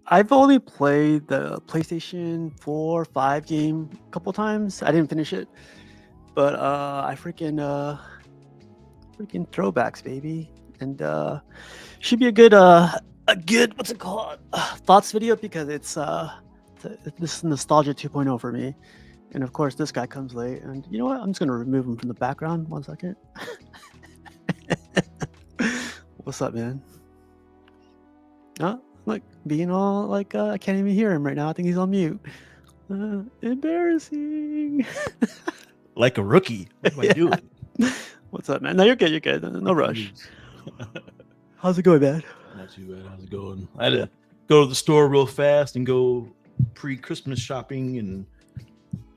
I've only played the PlayStation 4, 5 game a couple times. I didn't finish it, but I freaking throwbacks, baby, and should be a good what's it called thoughts video because this is nostalgia 2.0 for me. And of course, this guy comes late, and you know what? I'm just gonna remove him from the background. 1 second. What's up, man? Look, being all like, I can't even hear him right now. I think he's on mute. Embarrassing. Like a rookie. What am I doing? What's up, man? No, you're good. You're good. No rush. How's it going, man? Not too bad. How's it going? I had to go to the store real fast and go pre-Christmas shopping and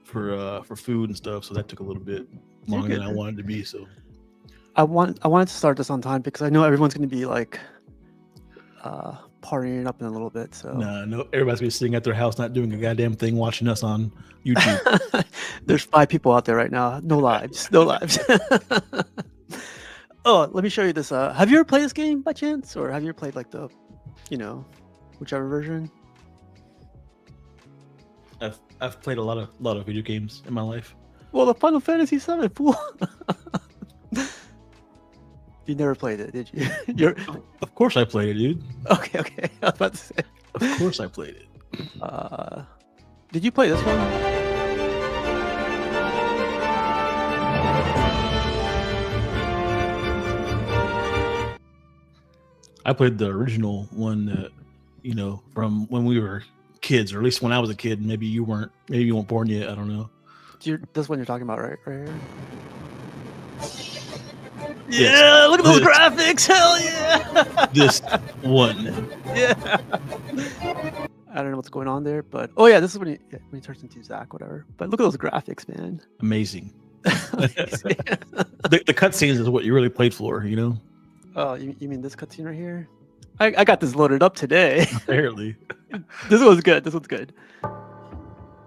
for food and stuff. So that took a little bit longer than I wanted to be. So I wanted to start this on time because I know everyone's going to be like partying up in a little bit. So no, everybody's gonna be sitting at their house not doing a goddamn thing, watching us on YouTube. There's 5 people out there right now. No lives. No lives. Oh, let me show you this. Have you ever played this game by chance, or have you ever played like the, whichever version? I've played a lot of video games in my life. Well, the Final Fantasy 7, fool. You never played it, did you? Of course I played it, dude. Okay. I was about to say. Of course I played it. Did you play this one? I played the original one that, from when we were kids, or at least when I was a kid. Maybe you weren't born yet. I don't know. This one you're talking about, right here? Yes. Yeah, look at those graphics. Hell yeah. This one. Yeah. I don't know what's going on there, but yeah, this is when he turns into Zach, whatever. But look at those graphics, man. Amazing. The cutscenes is what you really played for, Oh, you mean this cutscene right here? I got this loaded up today. Apparently. This one's good.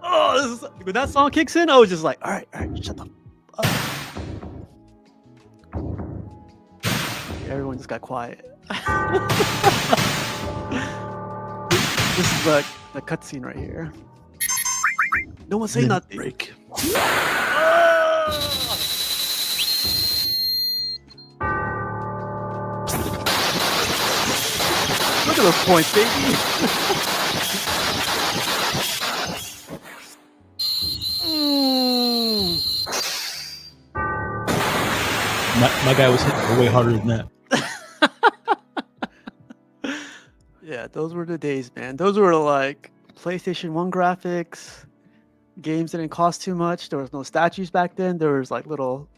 Oh, when that song kicks in, I was just like, all right, shut up. Everyone just got quiet. This is the cutscene right here. No one say nothing. Break. Look at those points, baby. My guy was hitting way harder than that. Yeah, those were the days, man. Those were like PlayStation 1 graphics. Games didn't cost too much. There was no statues back then. There was like little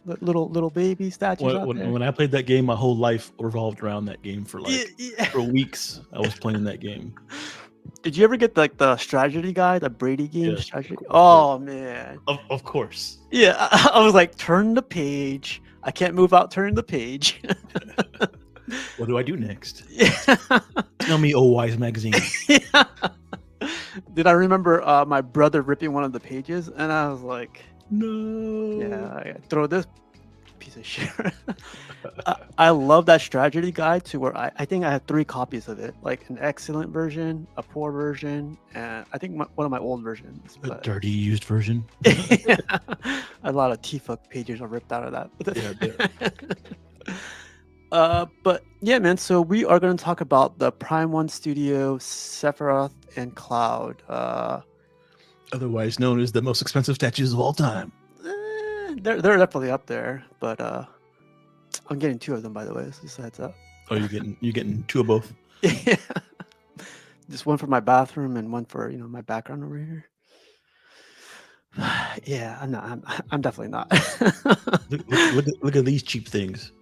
baby statues out there. When I played that game, my whole life revolved around that game for for weeks. I was playing that game. Did you ever get like the strategy guide, the Brady game strategy? Oh man. Of course. Yeah, I was like, turn the page. I can't move out. Turn the page. What do I do next? Yeah. Tell me, oh wise magazine. Yeah. Did I remember my brother ripping one of the pages, and I was like, no. Yeah, throw this piece of shit. I love that strategy guide to where I think I have 3 copies of it, like an excellent version, a poor version, and I think one of my old versions. A dirty used version. Yeah. A lot of T-fuck pages are ripped out of that. But yeah, man. So we are going to talk about the Prime 1 Studio, Sephiroth, and Cloud. Otherwise known as the most expensive statues of all time. They're definitely up there, but I'm getting 2 of them, by the way. So just a heads up. Oh, you're getting 2 of both. Yeah, just one for my bathroom and one for my background over here. Yeah, I'm definitely not. look at these cheap things.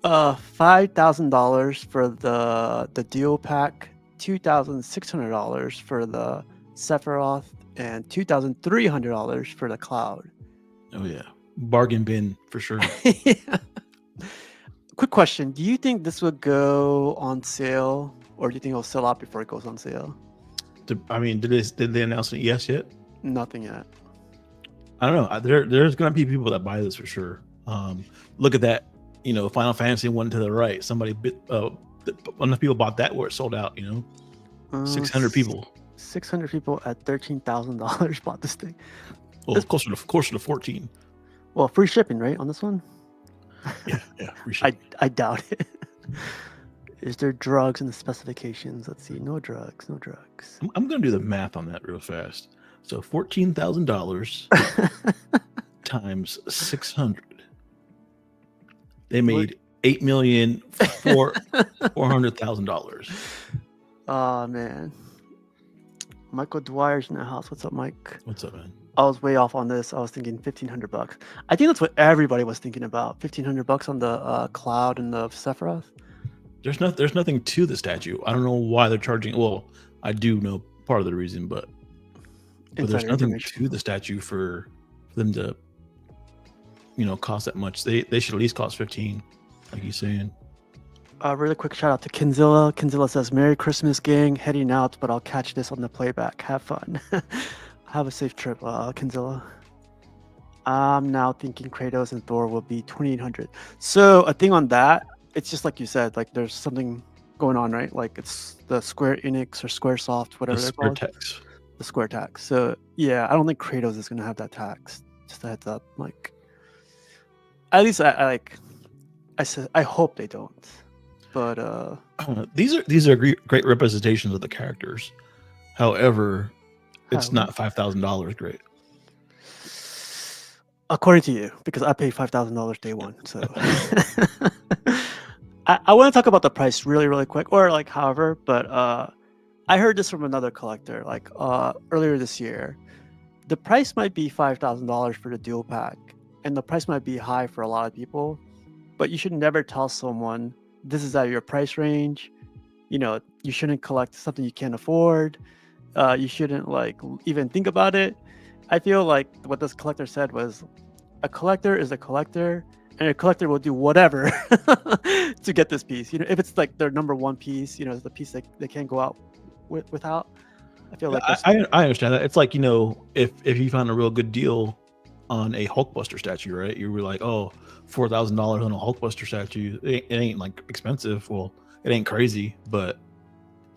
$5,000 for the duo pack, $2,600 for the Sephiroth, and $2,300 for the Cloud. Oh yeah, bargain bin for sure. Yeah. Quick question: do you think this would go on sale, or do you think it'll sell out before it goes on sale? Did they announce it yet? Nothing yet. I don't know. There's gonna be people that buy this for sure. Look at that. Final Fantasy one to the right. Somebody enough people bought that where it sold out. 600 people. 600 people at $13,000 bought this thing. Well, closer to 14. Well, free shipping, right, on this one? Yeah, free shipping. I doubt it. Is there drugs in the specifications? Let's see. No drugs. I'm going to do the math on that real fast. So $14,000 times 600. They made $8,400,000. Oh man. Michael Dwyer's in the house. What's up, Mike? What's up, man? I was way off on this. I was thinking $1,500. I think that's what everybody was thinking about. $1,500 on the Cloud and the Sephiroth. There's nothing to the statue. I don't know why they're charging. Well, I do know part of the reason, but there's nothing to the statue for them to, cost that much. They should at least cost 15, like he's saying. Really quick shout out to Kinzilla. Kinzilla says, "Merry Christmas, gang. Heading out, but I'll catch this on the playback. Have fun." Have a safe trip, Kinzilla. I'm now thinking Kratos and Thor will be 2,800. So a thing on that, it's just like you said, like there's something going on, right? Like it's the Square Enix or Squaresoft, whatever they're called. Tax. The Square tax. So yeah, I don't think Kratos is gonna have that tax. Just a heads up. Like, at least I said I hope they don't. But these are great representations of the characters. However, it's not $5,000 great. According to you, because I paid $5,000 day one. So I want to talk about the price really quick, or like however, but I heard this from another collector like earlier this year. The price might be $5,000 for the dual pack, and the price might be high for a lot of people, but you should never tell someone this is out of your price range. You shouldn't collect something you can't afford. You shouldn't like even think about it. I feel like what this collector said was, a collector is a collector, and a collector will do whatever to get this piece. If it's like their number one piece, it's the piece they can't go out without. I feel like I understand that. It's like, if you found a real good deal on a Hulkbuster statue, right? You were like, oh, $4,000 on a Hulkbuster statue. It ain't like expensive. Well, it ain't crazy, but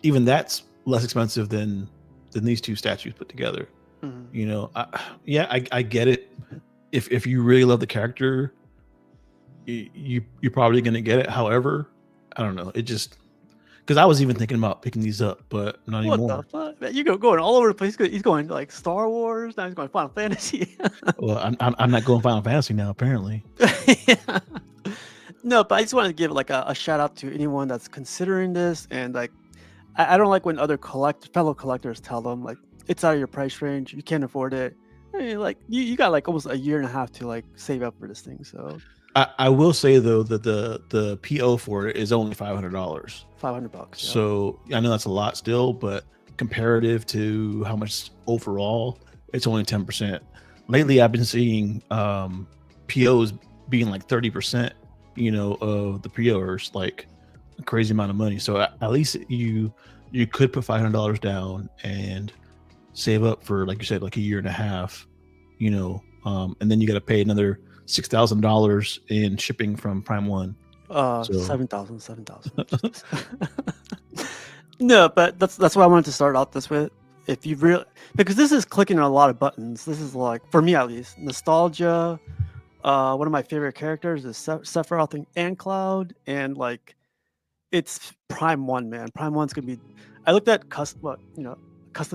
even that's less expensive than these two statues put together. Mm-hmm. I get it. If you really love the character, you're probably gonna get it. However, I don't know. It just, because I was even thinking about picking these up, but not anymore. What the fuck? You going all over the place. He's going like Star Wars. Now he's going Final Fantasy. Well, I'm not going Final Fantasy now, apparently. Yeah. No, but I just wanted to give like a shout out to anyone that's considering this, and like I don't like when other fellow collectors tell them like it's out of your price range, you can't afford it. I mean, like you got like almost a year and a half to like save up for this thing. So I will say though that the PO for it is only $500. $500. Yeah. So I know that's a lot still, but comparative to how much overall, it's only 10%. Lately, I've been seeing POs being like 30%, of the pre-orders, like a crazy amount of money. So at least you could put $500 down and save up for, like you said, like a year and a half, and then you got to pay another $6,000 in shipping from Prime One. 7,000. No, but that's what I wanted to start out this with. If you really, because this is clicking on a lot of buttons. This is like, for me at least, nostalgia. One of my favorite characters is Sephiroth and Cloud, and like, it's Prime One, man. Prime One's gonna be. I looked at custom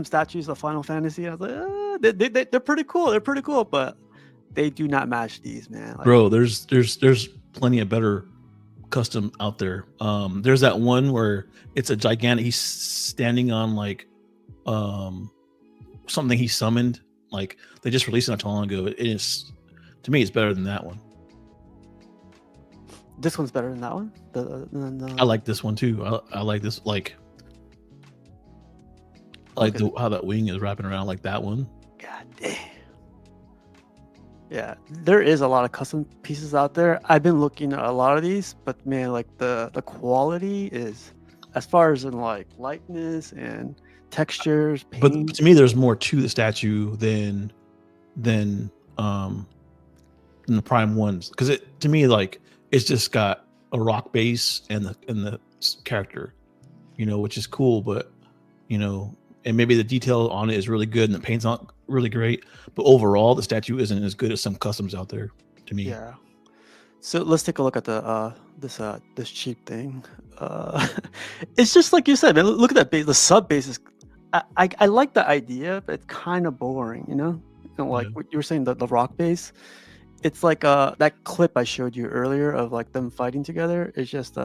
statues of Final Fantasy. I was like, they're pretty cool. They're pretty cool, but they do not match these, man. Like, bro, there's plenty of better custom out there. There's that one where it's a gigantic. He's standing on like something he summoned. Like they just released it not too long ago. It is, to me, it's better than that one. This one's better than that one. I like this one too. I like this, like how that wing is wrapping around, like that one. God damn. Yeah, there is a lot of custom pieces out there. I've been looking at a lot of these, but man, like the quality is, as far as in like lightness and textures, paint. But to me, there's more to the statue than the Prime ones, because it, to me, like it's just got a rock base and the character, which is cool, but and maybe the detail on it is really good and the paint's not really great, but overall the statue isn't as good as some customs out there to me. Yeah. So let's take a look at the this cheap thing. It's just like you said, man. Look at that base. The sub base is. I like the idea, but it's kind of boring, like Yeah. what you were saying, the rock base. It's like that clip I showed you earlier of like them fighting together. It's just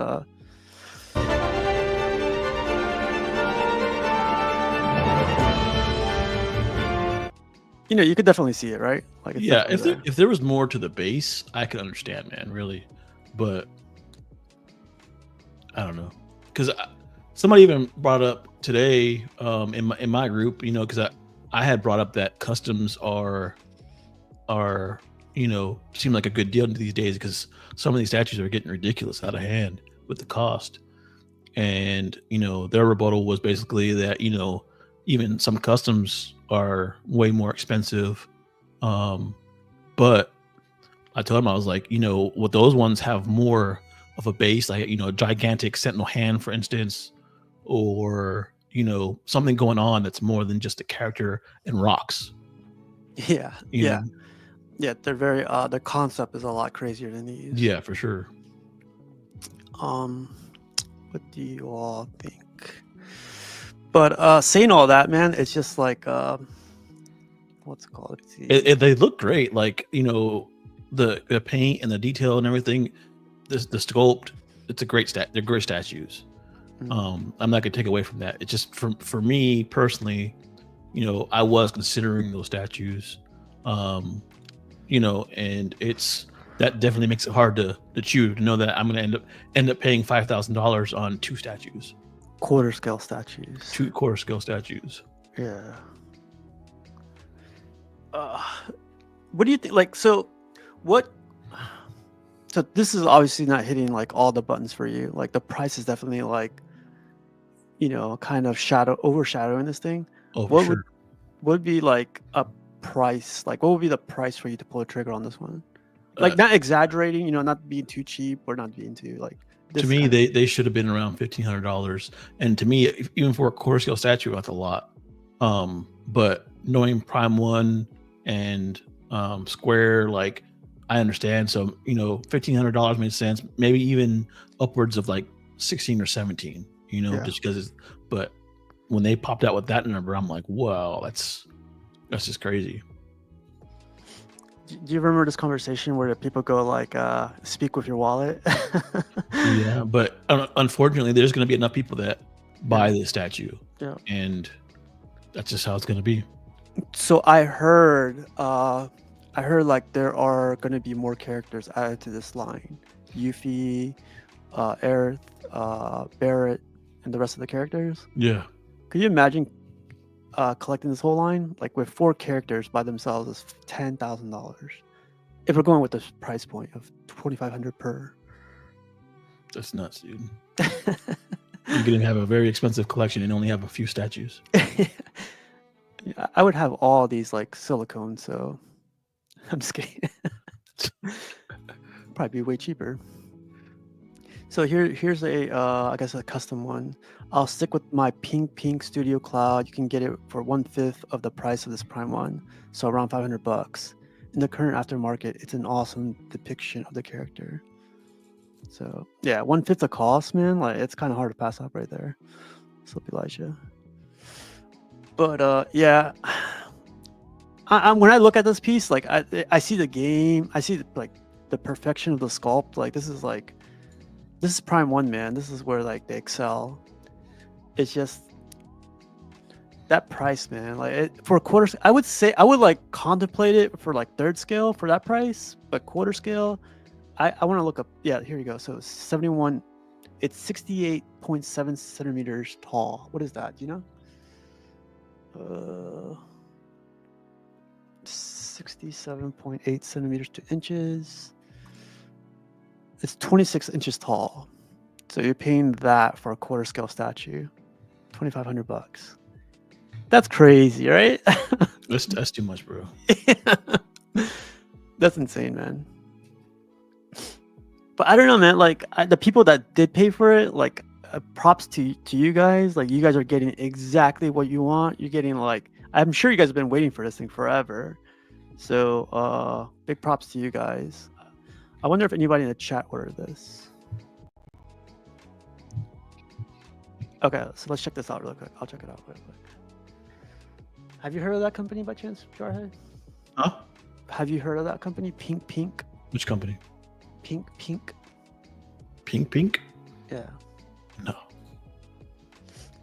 you could definitely see it, right? Like it's Yeah, definitely there. if there was more to the base, I could understand, man, really. But I don't know, because somebody even brought up today in my group, because I had brought up that customs are seem like a good deal these days because some of these statues are getting ridiculous out of hand with the cost. And their rebuttal was basically that even some customs are way more expensive. But I told him, I was like, what those ones have more of a base, like a gigantic sentinel hand, for instance, or something going on that's more than just a character and rocks. Yeah, You yeah, know? yeah. They're very. The concept is a lot crazier than these. Yeah, for sure. What do you all think? But saying all that, man, it's just like what's it called? Let's see. They look great, like the paint and the detail and everything. The sculpt, it's a great They're great statues. I'm not gonna take away from that. It's just for me personally, I was considering those statues, and it's that definitely makes it hard to choose. To know that I'm gonna end up paying $5,000 on two statues, Quarter scale statues. two quarter scale statues. Yeah. What do you think? Like, so what? So this is obviously not hitting like all the buttons for you. Like the price is definitely like, kind of overshadowing this thing. Oh, for What sure. would be like a price? Like, what would be the price for you to pull a trigger on this one? Like, not exaggerating, not being too cheap or not being too like. To me, they should have been around $1,500, and to me, even for a quarter scale statue, that's a lot. But knowing Prime One and Square, like I understand. So $1,500 makes sense. Maybe even upwards of like 16 or 17. Just because. But when they popped out with that number, I'm like, wow, that's just crazy. Do you remember this conversation where the people go like, speak with your wallet? Yeah, but unfortunately, there's going to be enough people that buy this statue. Yeah. And that's just how it's going to be. So I heard like there are going to be more characters added to this line. Yuffie, Aerith, Barrett, and the rest of the characters. Yeah. Could you imagine collecting this whole line? Like with 4 characters by themselves is $10,000. If we're going with this price point of $2,500 per. That's nuts, dude. You're going to have a very expensive collection and only have a few statues. Yeah, I would have all these like silicone, so I'm just kidding. Probably be way cheaper. So here's I guess a custom one. I'll stick with my pink Studio Cloud. You can get it for 1/5 of the price of this Prime one, so around $500. In the current aftermarket, it's an awesome depiction of the character. So yeah, 1/5 the cost, man. Like it's kind of hard to pass up right there. So Elijah. But yeah, when I look at this piece, like I see the game, I see like the perfection of the sculpt. Like this is Prime One, man. This is where like they excel. It's just that price, man. Like for a quarter, I would say I would like contemplate it for like 3rd scale for that price, but quarter scale, I want to look up. Yeah, here you go. So 71, it's 68.7 centimeters tall. What is that? Do you know? 67.8 centimeters to inches. It's 26 inches tall. So you're paying that for a quarter scale statue. $2,500. That's crazy, right? That's too much, bro. That's insane, man. But I don't know, man. Like the people that did pay for it, like props to you guys. Like, you guys are getting exactly what you want. You're getting, like, I'm sure you guys have been waiting for this thing forever. So big props to you guys. I wonder if anybody in the chat ordered this. Okay, so let's check this out real quick. I'll check it out real quick. Have you heard of that company by chance, Jarhead? Huh? Have you heard of that company, Pink Pink? Which company? Pink Pink. Pink? Yeah. No.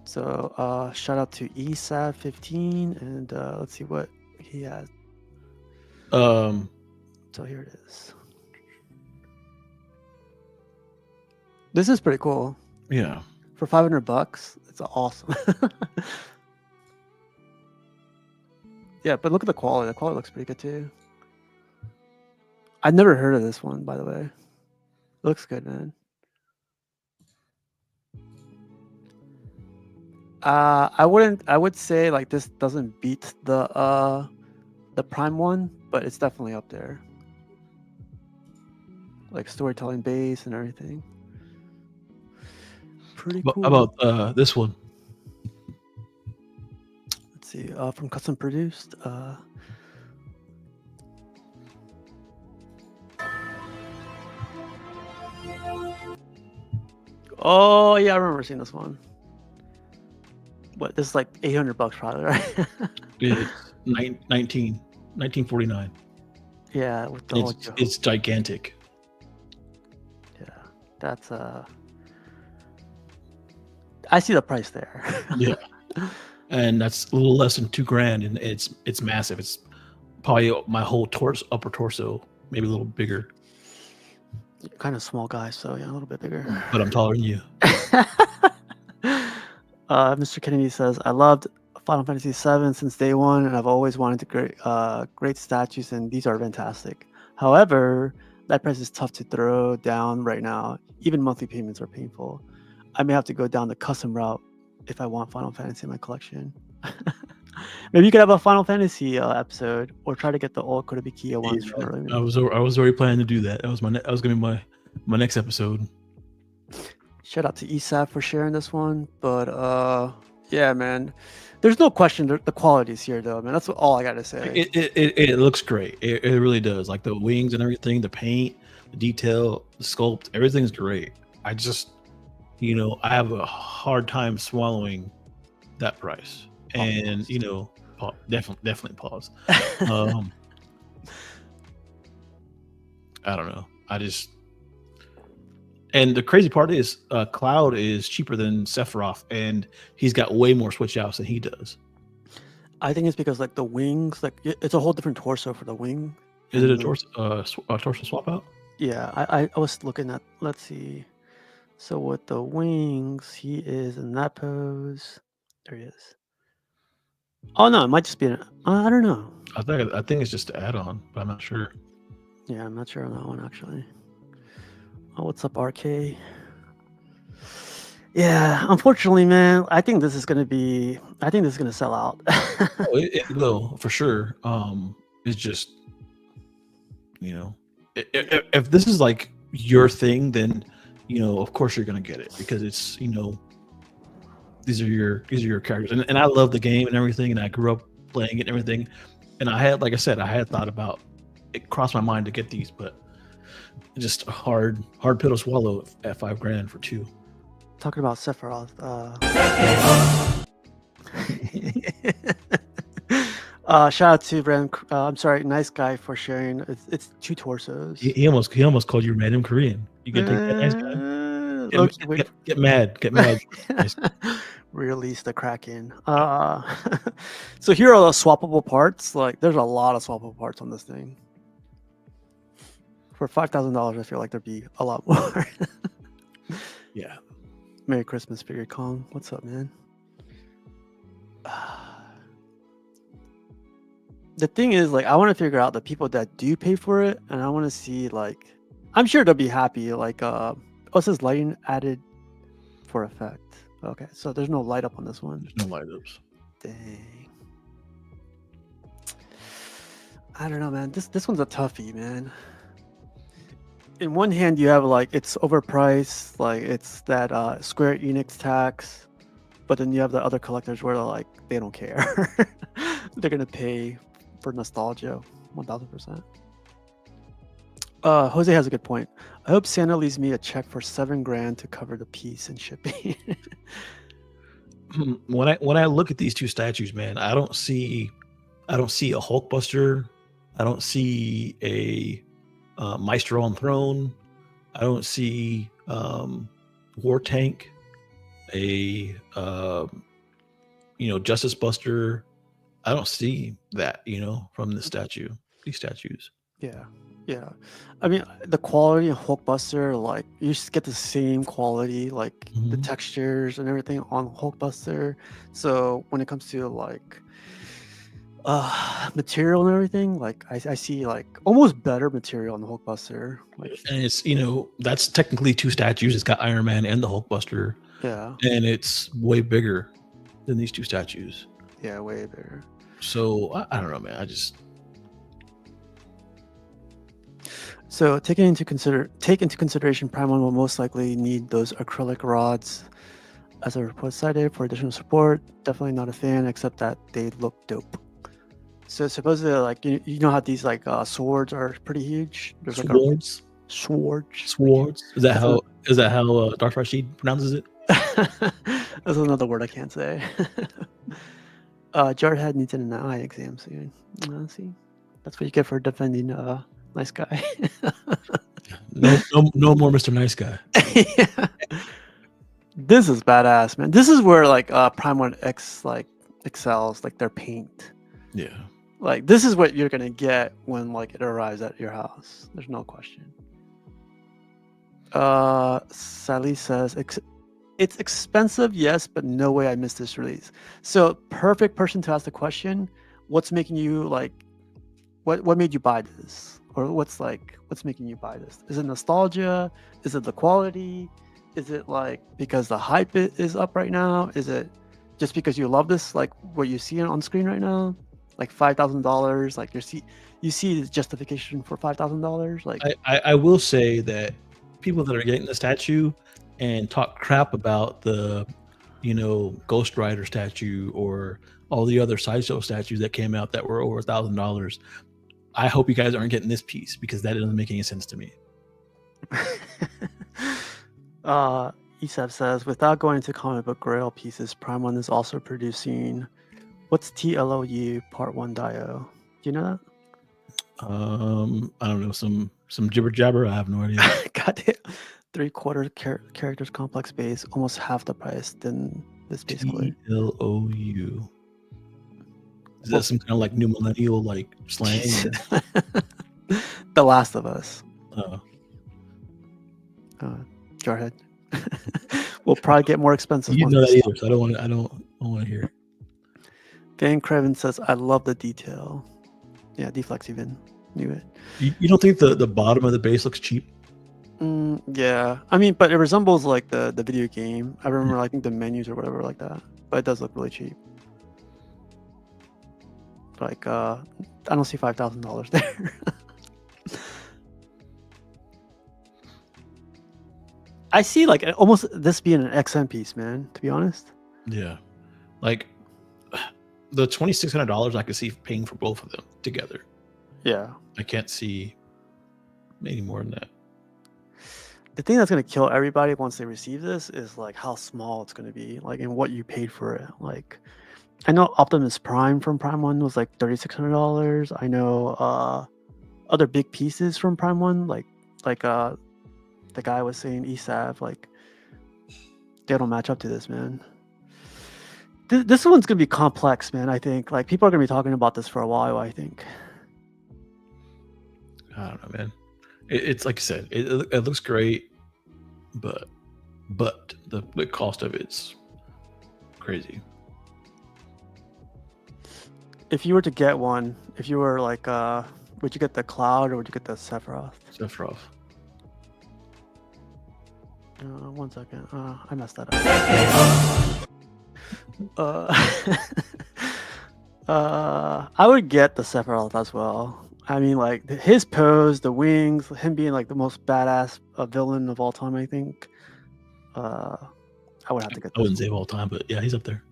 So shout out to ESAV15, and let's see what he has. So here it is. This is pretty cool. Yeah. For $500, it's awesome. Yeah, but look at the quality. The quality looks pretty good too. I've never heard of this one, by the way. Looks good, man. I would say like this doesn't beat the Prime one, but it's definitely up there. Like storytelling base and everything. Pretty cool. How about this one? Let's see, from custom produced. Oh yeah, I remember seeing this one. What, this is like $800 probably, right? It's 1949. Yeah, with the it's gigantic. Yeah, that's I see the price there. Yeah, and that's a little less than $2,000, and it's massive. It's probably my whole upper torso, maybe a little bigger. You're kind of small guy, so yeah, a little bit bigger. But I'm taller than you. Mr. Kennedy says, I loved Final Fantasy VII since day one, and I've always wanted great statues, and these are fantastic. However, that price is tough to throw down right now. Even monthly payments are painful. I may have to go down the custom route if I want Final Fantasy in my collection. Maybe you could have a Final Fantasy episode, or try to get the old Kotobukiya ones from earlier. I was already planning to do that. That was gonna be my next episode. Shout out to ESAP for sharing this one, but yeah, man, there's no question the quality is here, though, man. That's all I gotta say. It looks great. It really does. Like the wings and everything, the paint, the detail, the sculpt, everything's great. I just, I have a hard time swallowing that price, and definitely pause. I don't know. And the crazy part is, Cloud is cheaper than Sephiroth, and he's got way more switch outs than he does. I think it's because like the wings, like it's a whole different torso for the wing. Is it a torso swap out? Yeah, I was looking at. Let's see. So with the wings, he is in that pose. There he is. Oh no, it might just be I don't know. I think it's just an add-on, but I'm not sure. Yeah, I'm not sure on that one actually. Oh, what's up, RK? Yeah, unfortunately, man, I think this is gonna sell out. It will for sure. It's just, if this is like your thing, then of course you're gonna get it, because it's these are your characters, and I love the game and everything, and I grew up playing it and everything, and I had thought about it, crossed my mind to get these, but just a hard pill to swallow at $5,000 for two. Talking about Sephiroth, shout out to Brandon. I'm sorry, nice guy, for sharing. It's two torsos. He almost called you Madam Korean. You can take that, nice guy. Get mad. Nice. Release the Kraken. So here are the swappable parts. Like, there's a lot of swappable parts on this thing. For $5,000, I feel like there'd be a lot more. Yeah. Merry Christmas, Figure Kong. What's up, man? The thing is, like, I want to figure out the people that do pay for it, and I want to see, like, I'm sure they'll be happy. Like, it says lighting added for effect. Okay, so there's no light up on this one. There's no light ups. Dang. I don't know, man. This one's a toughie, man. in one hand you have like it's overpriced, like it's that Square Enix tax, but then you have the other collectors where they're like they don't care. They're gonna pay for nostalgia, 1000%. Jose has a good point. I hope Santa leaves me a check for $7,000 to cover the piece and shipping. When I look at these two statues, man, I don't see a Hulkbuster. I don't see a Maestro on Throne. I don't see War Tank, a Justice Buster. I don't see that, from the statue. These statues. Yeah. I mean, the quality of Hulkbuster, like you just get the same quality, like the textures and everything on Hulkbuster. So when it comes to like material and everything, like I see like almost better material on the Hulkbuster. Like, and it's that's technically two statues. It's got Iron Man and the Hulkbuster. Yeah. And it's way bigger than these two statues. Yeah, way bigger. So I don't know, man. So take into consideration, Prime 1 will most likely need those acrylic rods as a report cited for additional support. Definitely not a fan, except that they look dope. So supposedly, like you know how these like swords are pretty huge. There's swords. Swords. Is that how Darth Rashid pronounces it? That's another word I can't say. Jarhead needs an eye exam soon. See, that's what you get for defending nice guy. no more Mr. Nice Guy. Yeah. This is badass, man. This is where like Prime 1 X like excels, like their paint. Yeah. Like this is what you're gonna get when like it arrives at your house. There's no question. Sally says it's expensive, yes, but no way I missed this release. So perfect person to ask the question. What's making you like? What made you buy this? Or what's making you buy this? Is it nostalgia? Is it the quality? Is it like because the hype is up right now? Is it just because you love this, like what you see on screen right now? Like $5,000, like you see the justification for $5,000. Like I will say that people that are getting the statue and talk crap about the Ghost Rider statue or all the other sideshow statues that came out that were over $1,000. I hope you guys aren't getting this piece because that doesn't make any sense to me. Isab says, without going into comic book grail pieces, Prime 1 is also producing what's TLOU Part 1 Dio? Do you know that? I don't know, some jibber jabber. I have no idea. Goddamn. 3/4 characters complex base, almost half the price than this basically. TLOU. Is that some kind of like new millennial like slang? The Last of Us. Oh. Jarhead. We'll probably get more expensive. You know that either, so I don't want to hear it. Van Creven says, I love the detail. Yeah, Deflex even knew it. You don't think the bottom of the base looks cheap? Yeah. I mean, but it resembles like the video game. I remember I think the menus or whatever like that. But it does look really cheap. Like I don't see $5,000 there. I see like almost this being an XM piece, man, to be honest. Yeah. Like the $2,600 I could see paying for both of them together. Yeah. I can't see any more than that. The thing that's going to kill everybody once they receive this is like how small it's going to be, like, and what you paid for it. Like, I know Optimus Prime from Prime 1 was like $3,600. I know other big pieces from Prime 1, like the guy was saying, ESAV, like, they don't match up to this, man. This one's going to be complex, man, I think. Like, people are going to be talking about this for a while, I think. I don't know, man. It's like I said, it looks great, but the cost of it's crazy. If you were to get one, if you were like, would you get the Cloud or would you get the Sephiroth? Sephiroth. 1 second. I messed that up. I would get the Sephiroth as well. I mean, like his pose, the wings, him being like the most badass villain of all time. I think. I would have to get I this wouldn't one. say of all time, but yeah, he's up there.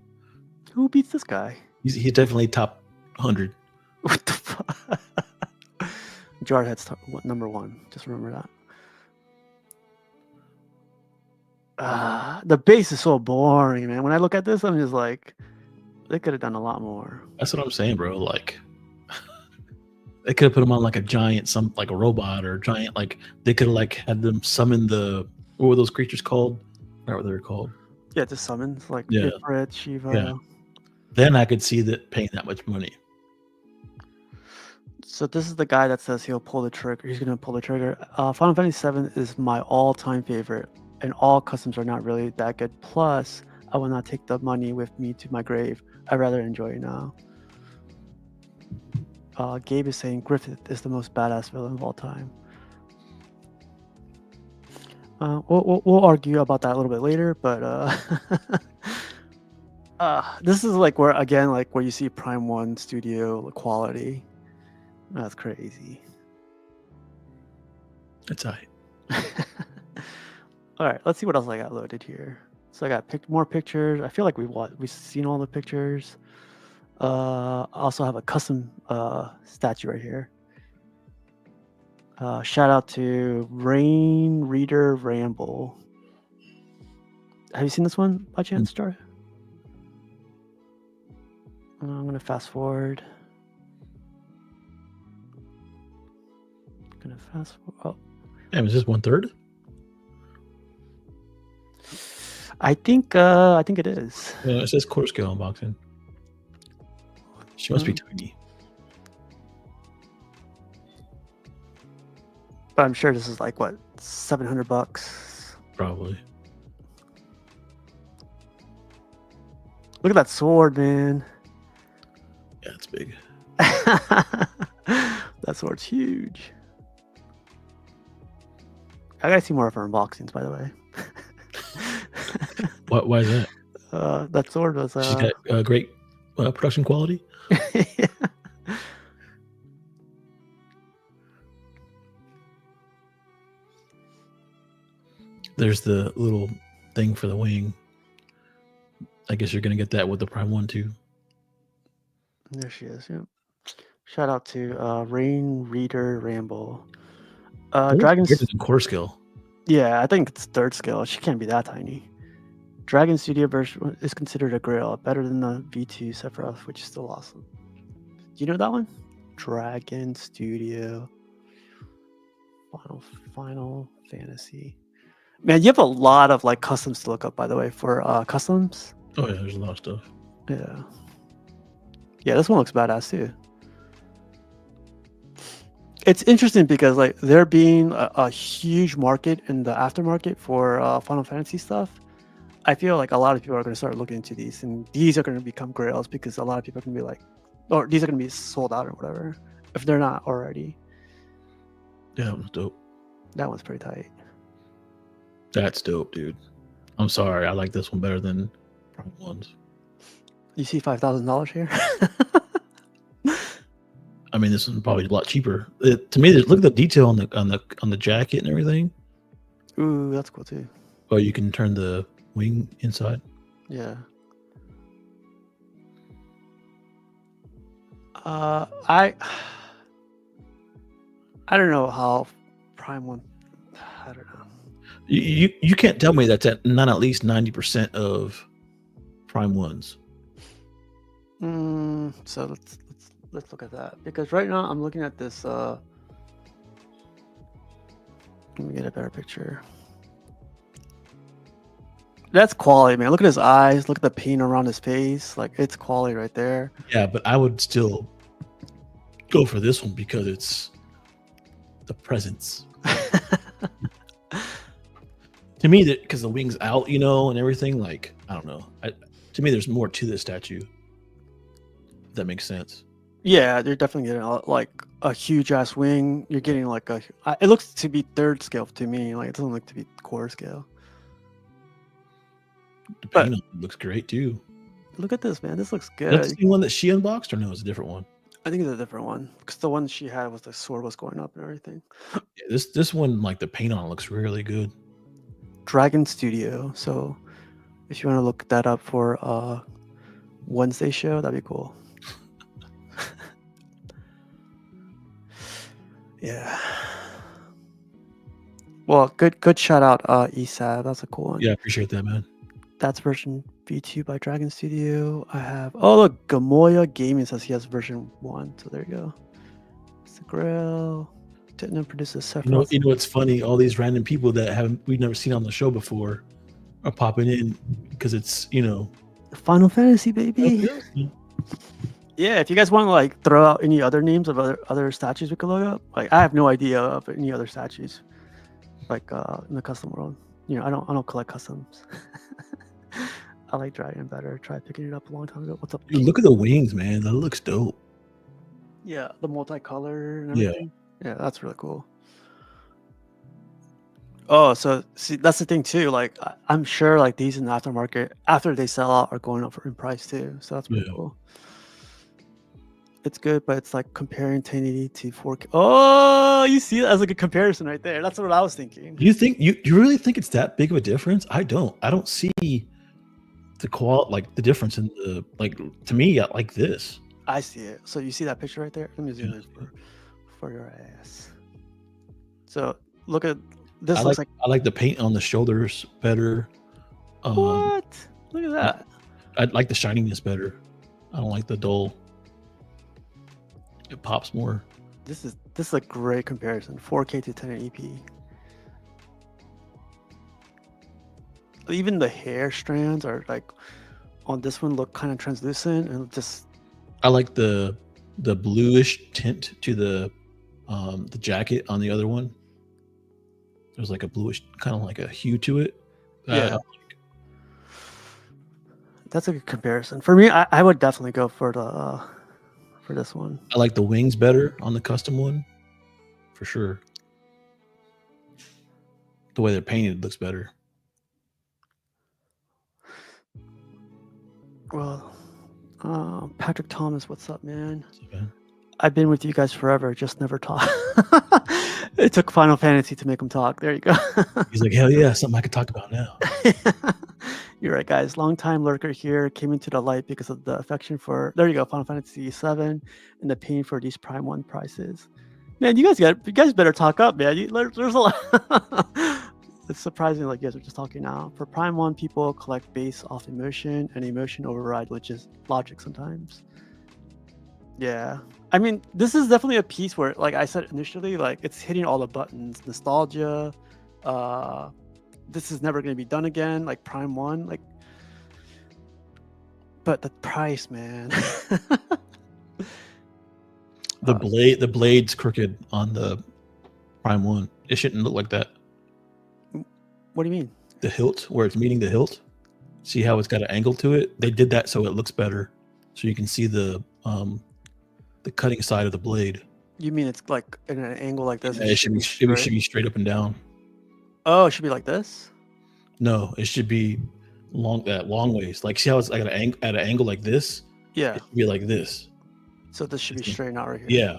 Who beats this guy? He's definitely top 100. What the fuck? Jarhead's number 1. Just remember that. The base is so boring, man. When I look at this, I'm just like, they could have done a lot more. That's what I'm saying, bro. Like, they could have put him on like a giant, like a robot or a giant. Like, they could have like had them summon what were those creatures called? I forgot what they were called. Yeah, just summons like Yeah. Ifrit, Shiva. Yeah. Then I could see that paying that much money. So this is the guy that says he'll pull the trigger. He's gonna pull the trigger. Final Fantasy VII is my all-time favorite, and all customs are not really that good. Plus, I will not take the money with me to my grave. I'd rather enjoy it now. Gabe is saying Griffith is the most badass villain of all time. We'll argue about that a little bit later, but this is like where again, like where you see Prime 1 studio quality. That's crazy. That's all right. All right, let's see what else I got loaded here. So I got more pictures. I feel like we've seen all the pictures. I also have a custom statue right here. Shout out to Rain Reader Ramble. Have you seen this one by chance, Jar? I'm gonna fast forward. Oh, Damn, is this 1/3? I think it is. Yeah, it says quarter scale unboxing. She must be tiny. But I'm sure this is like what, $700? Probably. Look at that sword, man. Yeah, it's big. That sword's huge. I gotta see more of her unboxings, by the way. Why is that? That sword was. She's got great production quality. Yeah. There's the little thing for the wing. I guess you're gonna get that with the Prime 1 too. There she is. Yeah. Shout out to Rain Reader Ramble. Dragon's quarter scale. Yeah, I think it's 3rd scale. She can't be that tiny. Dragon Studio version is considered a grail, better than the V2 Sephiroth, which is still awesome. Do you know that one? Dragon Studio Final Fantasy. Man, you have a lot of like customs to look up, by the way, for customs. Oh yeah, there's a lot of stuff. Yeah. Yeah, this one looks badass too. It's interesting because like there being a huge market in the aftermarket for Final Fantasy stuff, I feel like a lot of people are going to start looking into these, and these are going to become grails because a lot of people are going to be like, or these are going to be sold out or whatever, if they're not already. Yeah, that was dope. That one's pretty tight. That's dope, dude. I'm sorry, I like this one better than Prime 1's. You see $5,000 here? I mean, this one's probably a lot cheaper. To me, look at the detail on the jacket and everything. Ooh, that's cool too. Oh, you can turn the wing inside. Yeah. I don't know how Prime 1. I don't know. You can't tell me that's not at least 90% of Prime 1's. So let's look at that, because right now I'm looking at this. Let me get a better picture. That's quality, man. Look at his eyes. Look at the paint around his face. Like, it's quality right there. Yeah, but I would still go for this one because it's the presence. To me, that because the wing's out, and everything. Like, I don't know. To me, there's more to this statue. If that makes sense. Yeah, you're definitely getting like a huge ass wing. You're getting like it looks to be 3rd scale to me. Like, it doesn't look to be quarter scale. The paint looks great too. Look at this, man. This looks good. That's the one that she unboxed, or no? It's a different one. I think it's a different one because the one she had was the sword was going up and everything. Yeah, this one, like the paint on it looks really good. Dragon Studio. So if you want to look that up for Wednesday show, that'd be cool. Yeah. Well, good shout out, ESAB. That's a cool one. Yeah, I appreciate that, man. That's version V2 by Dragon Studio. I have look, Gamoya Gaming says he has version 1. So there you go. It's the grill. Didn't produce a Sephiroth. You know what's funny? All these random people that we've never seen on the show before are popping in because it's Final Fantasy, baby. Yeah, if you guys want to like throw out any other names of other statues we could look up, like I have no idea of any other statues, like in the custom world. I don't collect customs. I like Dragon better. Tried picking it up a long time ago. What's up? Dude, look at the wings, man. That looks dope. Yeah, the multicolor and everything. Yeah, that's really cool. Oh, so see, that's the thing too. Like, I'm sure like these in the aftermarket after they sell out are going up in price too. So that's really cool. It's good, but it's like comparing 1080 to 4K. Oh, you see that as like a comparison right there. That's what I was thinking. You think you really think it's that big of a difference? I don't see the the difference in the to me like this. I see it. So you see that picture right there? Let me zoom in for your ass. So look at this. Looks like I like the paint on the shoulders better. What? Look at that. I like the shininess better. I don't like the dull. It pops more. This is a great comparison. 4K to 1080p. Even the hair strands are like on this one look kind of translucent and just. I like the bluish tint to the jacket on the other one. There's like a bluish kind of like a hue to it. Yeah. That's a good comparison. For me, I would definitely go for the for this one. I like the wings better on the custom one, for sure. The way they're painted looks better. Well, Patrick Thomas, what's up, man? I've been with you guys forever, just never talk. It took Final Fantasy to make him talk. There you go. He's like, hell yeah, something I could talk about now. You're right, guys. Long time lurker here, came into the light because of the affection for, there you go, Final Fantasy 7 and the pain for these Prime 1 prices. Man, you guys better talk up, man. There's a lot. It's surprising like you guys are just talking now. For Prime 1, people collect base off emotion, and emotion override logic sometimes. Yeah. I mean, this is definitely a piece where, like I said initially, like it's hitting all the buttons. Nostalgia, this is never going to be done again, like Prime 1, like, but the price, man. The blade's crooked on the Prime 1. It shouldn't look like that. What do you mean? The hilt, where it's meeting the hilt. See how it's got an angle to it? They did that so it looks better. So you can see the cutting side of the blade. You mean it's like in an angle like this? Yeah, it should be straight up and down. Oh, it should be like this? No, it should be long ways. Like, see how it's like at an angle like this? Yeah. It should be like this. So this should be straight out right here. Yeah.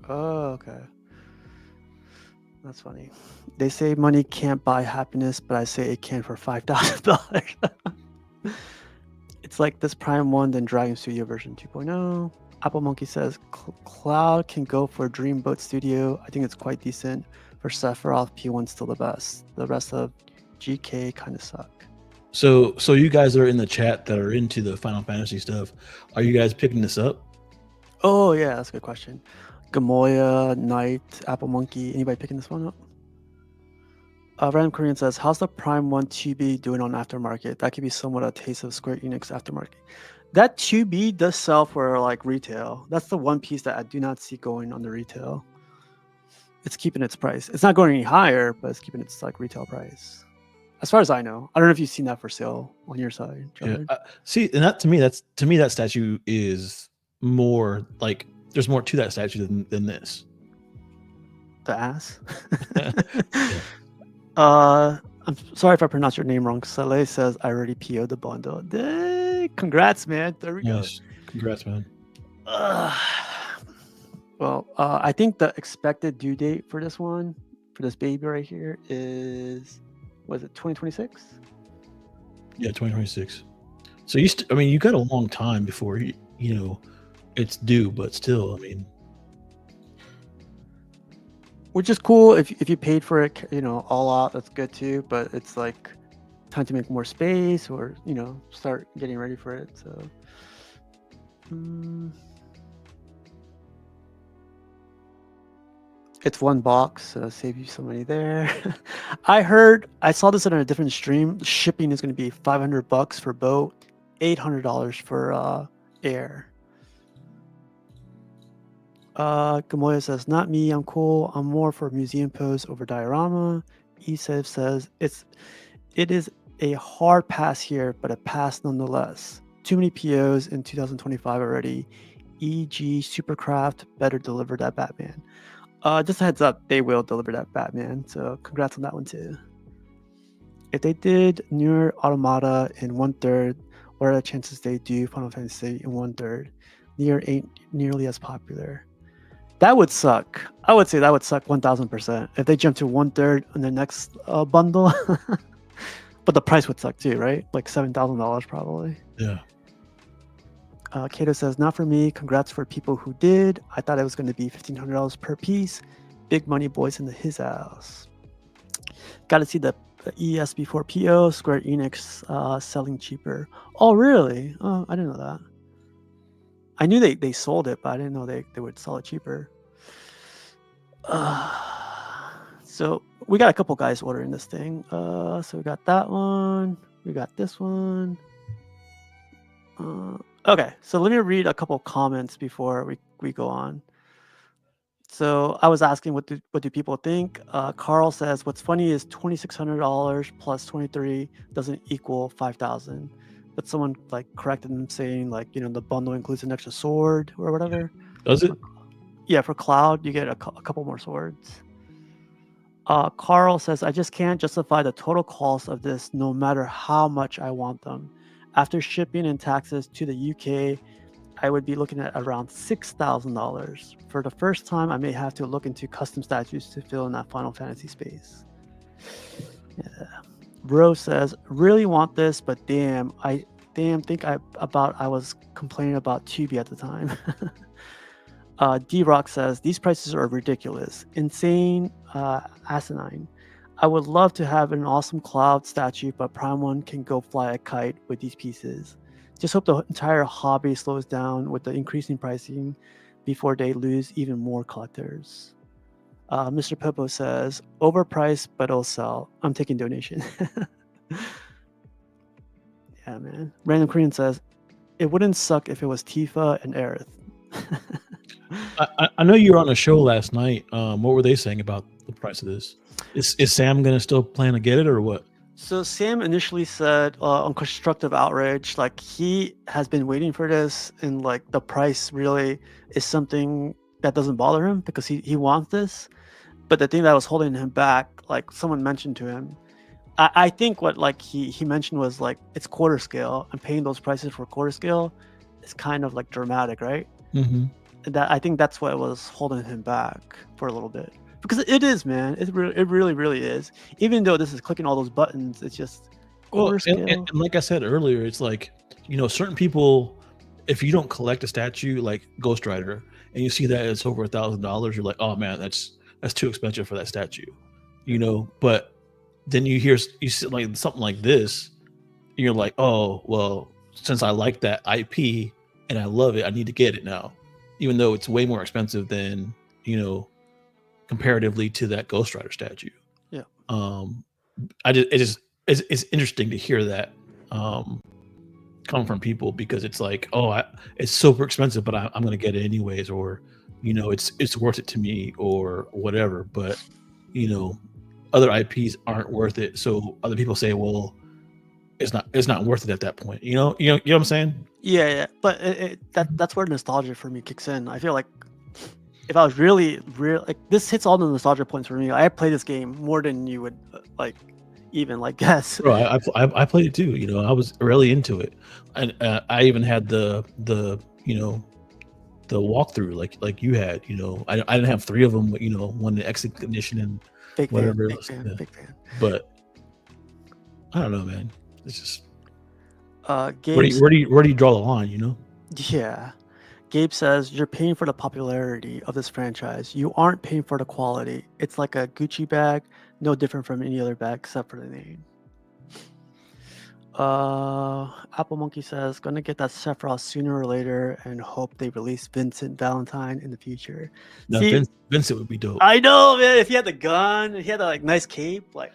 Oh, okay. That's funny. They say money can't buy happiness, but I say it can for $5,000. It's like this Prime 1, then Dragon Studio version 2.0. Apple Monkey says Cloud can go for Dreamboat Studio. I think it's quite decent. For Sephiroth, P1's still the best. The rest of GK kind of suck. So you guys are in the chat that are into the Final Fantasy stuff. Are you guys picking this up? Oh yeah, that's a good question. Gamoya, Knight, Apple Monkey. Anybody picking this one up? Random Korean says, how's the Prime 1 2B doing on aftermarket? That could be somewhat a taste of Square Enix aftermarket. That 2B does sell for like retail. That's the one piece that I do not see going on the retail. It's keeping its price. It's not going any higher, but it's keeping its like retail price. As far as I know. I don't know if you've seen that for sale on your side. Yeah. See, and that to me that statue is more like there's more to that statue than this. The ass. Yeah. I'm sorry if I pronounced your name wrong. Saleh says I already PO'd the bundle. Congrats, man. There we go. Congrats, man. Well, I think the expected due date for this one, for this baby right here, is, was it 2026? Yeah, 2026. So I mean, you got a long time before you know it's due, but still, I mean, Which is cool if you paid for it, all out. That's good too. But it's like time to make more space, or start getting ready for it. So. It's one box, so save you some money there. I saw this in a different stream. Shipping is going to be $500 for boat, $800 for air. Gamoya says, not me, I'm cool. I'm more for museum pose over diorama. Esev says, it is a hard pass here, but a pass nonetheless. Too many POs in 2025 already. E.g. Supercraft better deliver that Batman. Just a heads up, they will deliver that Batman, so congrats on that one too. If they did Nier Automata in 1/3, what are the chances they do Final Fantasy in 1/3? Nier ain't nearly as popular. That would suck. I would say that would suck 1000% if they jump to 1/3 in the next bundle. But the price would suck too, right? Like $7,000 probably. Yeah. Kato says, not for me. Congrats for people who did. I thought it was going to be $1,500 per piece. Big money boys in his house. Got to see the ES before PO. Square Enix selling cheaper. Oh, really? Oh, I didn't know that. I knew they sold it, but I didn't know they would sell it cheaper. So we got a couple guys ordering this thing. So we got that one. We got this one. Okay, so let me read a couple comments before we go on. So I was asking, what do people think? Carl says, what's funny is $2,600 plus 23 doesn't equal 5,000. But someone like corrected them saying like, the bundle includes an extra sword or whatever. Does it? Yeah, for Cloud, you get a couple more swords. Carl says, I just can't justify the total cost of this no matter how much I want them. After shipping and taxes to the UK, I would be looking at around $6,000. For the first time, I may have to look into custom statues to fill in that Final Fantasy space. Yeah. Rose says, really want this, but I was complaining about Tubi at the time. D-Rock says, these prices are ridiculous, insane, asinine. I would love to have an awesome Cloud statue, but Prime 1 can go fly a kite with these pieces. Just hope the entire hobby slows down with the increasing pricing before they lose even more collectors. Mr. Popo says, overpriced, but it'll sell. I'm taking donation. Yeah, man. Random Korean says, it wouldn't suck if it was Tifa and Aerith. I know you were on a show last night. What were they saying about the price of this? Is Sam gonna still plan to get it or what? So Sam initially said on Constructive Outrage, like he has been waiting for this, and like the price really is something that doesn't bother him because he wants this. But the thing that was holding him back, like someone mentioned to him, I think what like he mentioned was like it's quarter scale, and paying those prices for quarter scale is kind of like dramatic, right? Mm-hmm. That I think that's what was holding him back for a little bit. Because it is, man. It really is. Even though this is clicking all those buttons, it's just quarter scale. And like I said earlier, it's like, certain people, if you don't collect a statue like Ghost Rider and you see that it's over $1,000, you're like, oh man, that's too expensive for that statue, But then you see like something like this, and you're like, oh well, since I like that IP and I love it, I need to get it now, even though it's way more expensive than comparatively to that Ghost Rider statue. Yeah. It's interesting to hear that come from people, because it's like, oh, it's super expensive, but I'm gonna get it anyways, or it's worth it to me or whatever. But other IPs aren't worth it, so other people say, well, it's not worth it at that point. You know what I'm saying? Yeah. But that's where nostalgia for me kicks in. I feel like if I was really like, this hits all the nostalgia points for me. I play this game more than you would guess. Bro, I played it too. I was really into it, and I even had the walkthrough like you had. You know, I didn't have 3 of them, but you know, one in exit condition and Big whatever fan, big else. fan, Yeah. big fan. But I don't know, man. It's just Gabe, where do you draw the line? You know. yeah. Gabe says you're paying for the popularity of this franchise. You aren't paying for the quality. It's like a Gucci bag, no different from any other bag except for the name. Apple Monkey says gonna get that Sephiroth sooner or later, and hope they release Vincent Valentine in the future. No, See, Vincent would be dope. I know, man. If he had the gun, if he had the like nice cape, like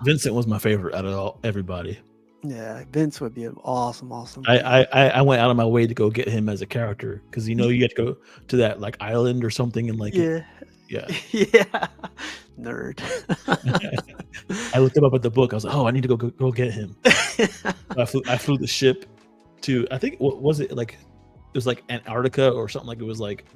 Vincent was my favorite out of everybody. yeah, Vince would be an awesome. I went out of my way to go get him as a character because you know you had to go to that like island or something and like yeah, yeah. Nerd. I looked him up at the book. I was like, oh, I need to go get him. I flew the ship to, I think, what was it, like it was like Antarctica or something, like it was like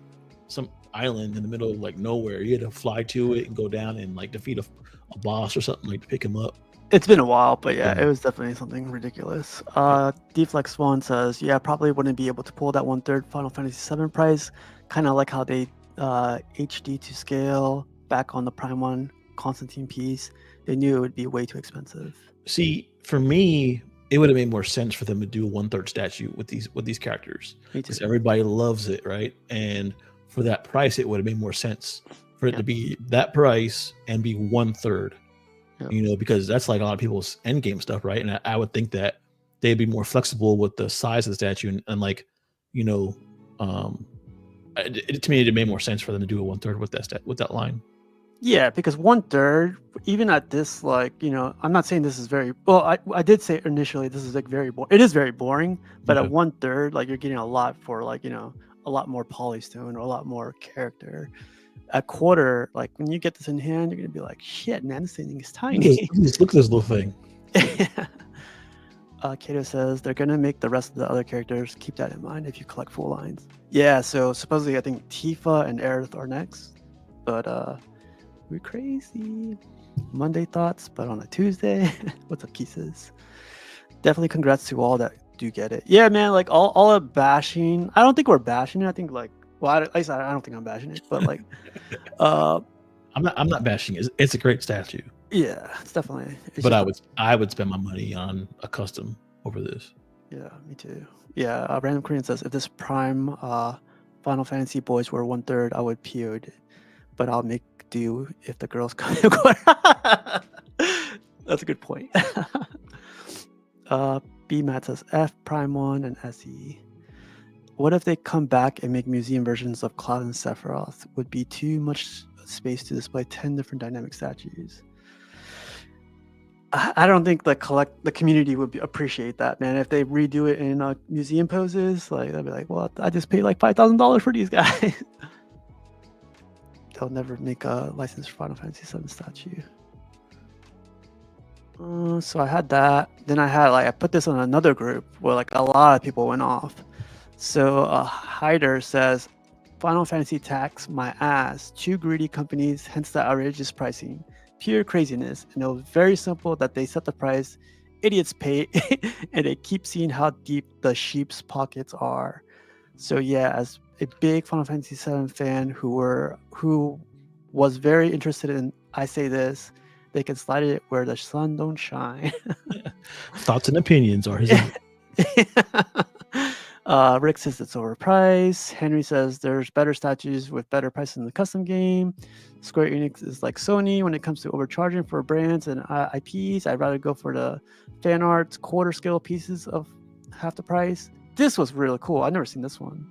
some island in the middle of like nowhere. You had to fly to it and go down and like defeat a boss or something like to pick him up. It's been a while, but yeah, it was definitely something ridiculous. Deflex One says, yeah, probably wouldn't be able to pull that 1/3 Final Fantasy VII price. Kind of like how they HD to scale back on the Prime 1 Constantine piece. They knew it would be way too expensive. See, for me, it would have made more sense for them to do a 1/3 statue with these characters because everybody loves it, right? And for that price, it would have made more sense for it to be that price and be 1/3. You know, because that's like a lot of people's end game stuff, right? And I would think that they'd be more flexible with the size of the statue and like, you know, to me it made more sense for them to do a 1/3 with that line. Yeah, because 1/3, even at this, like, you know, I'm not saying this is very well. I did say initially this is like very boring. It is very boring, but at 1/3, like you're getting a lot for like, you know, a lot more polystone or a lot more character. A 1/4, like when you get this in hand, you're gonna be like, shit, man, this thing is tiny. Look at this little thing. Kato says they're gonna make the rest of the other characters. Keep that in mind if you collect full lines. Yeah, so supposedly I think Tifa and Aerith are next, but we're crazy. Monday thoughts, but on a Tuesday. What's up, Kisses? Definitely congrats to all that do get it. Yeah, man, like all the bashing. I don't think we're bashing it. I think like, well, at least I don't think I'm bashing it, but like, I'm not bashing it. It's a great statue. Yeah, it's definitely. But I would spend my money on a custom over this. Yeah, me too. Yeah, Random Korean says if this Prime Final Fantasy boys were 1/3, I would PO'd it, but I'll make do if the girls come. That's a good point. B Matt says F Prime 1 and SE. What if they come back and make museum versions of Cloud and Sephiroth? Would be too much space to display 10 different dynamic statues. I don't think the community would appreciate that, man. If they redo it in museum poses, like they'll be like, "Well, I just paid like $5,000 for these guys." They'll never make a licensed Final Fantasy VII statue. So I had that. Then I put this on another group where like a lot of people went off. So Hyder says, Final Fantasy tax my ass. 2 greedy companies, hence the outrageous pricing. Pure craziness. And it was very simple that they set the price. Idiots pay, and they keep seeing how deep the sheep's pockets are. So yeah, as a big Final Fantasy VII fan who was very interested in, I say this, they can slide it where the sun don't shine. Thoughts and opinions are his own. Rick says it's overpriced. Henry says there's better statues with better prices in the custom game. Square Enix is like Sony when it comes to overcharging for brands and IPs. I'd rather go for the fan arts, quarter scale pieces of half the price. This was really cool. I've never seen this one.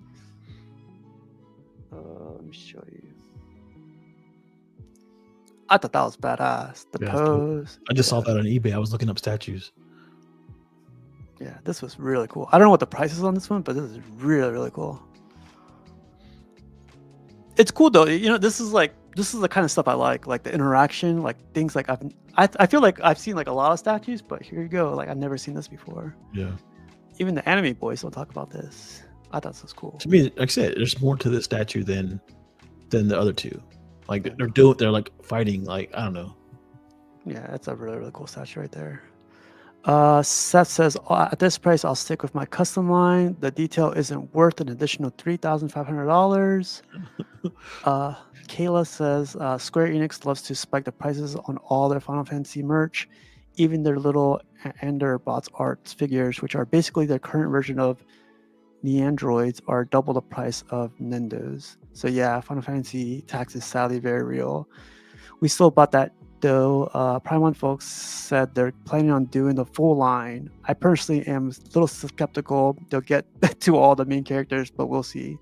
Let me show you. I thought that was badass. The pose. I just saw that on eBay. I was looking up statues. Yeah, this was really cool. I don't know what the price is on this one, but this is really, really cool. It's cool though. You know, this is the kind of stuff I like the interaction, like things like I feel like I've seen like a lot of statues, but here you go. Like I've never seen this before. Yeah. Even the anime boys don't talk about this. I thought this was cool. To me, like I said, there's more to this statue than the other two. Like they're like fighting. Like I don't know. Yeah, that's a really, really cool statue right there. Seth says, at this price, I'll stick with my custom line. The detail isn't worth an additional $3,500. Kayla says, Square Enix loves to spike the prices on all their Final Fantasy merch, even their little Ender Bots arts figures, which are basically their current version of Neandroids, are double the price of Nendos. So yeah, Final Fantasy tax is sadly very real. We still bought that though. Prime One folks said they're planning on doing the full line. I personally am a little skeptical they'll get to all the main characters, but we'll see.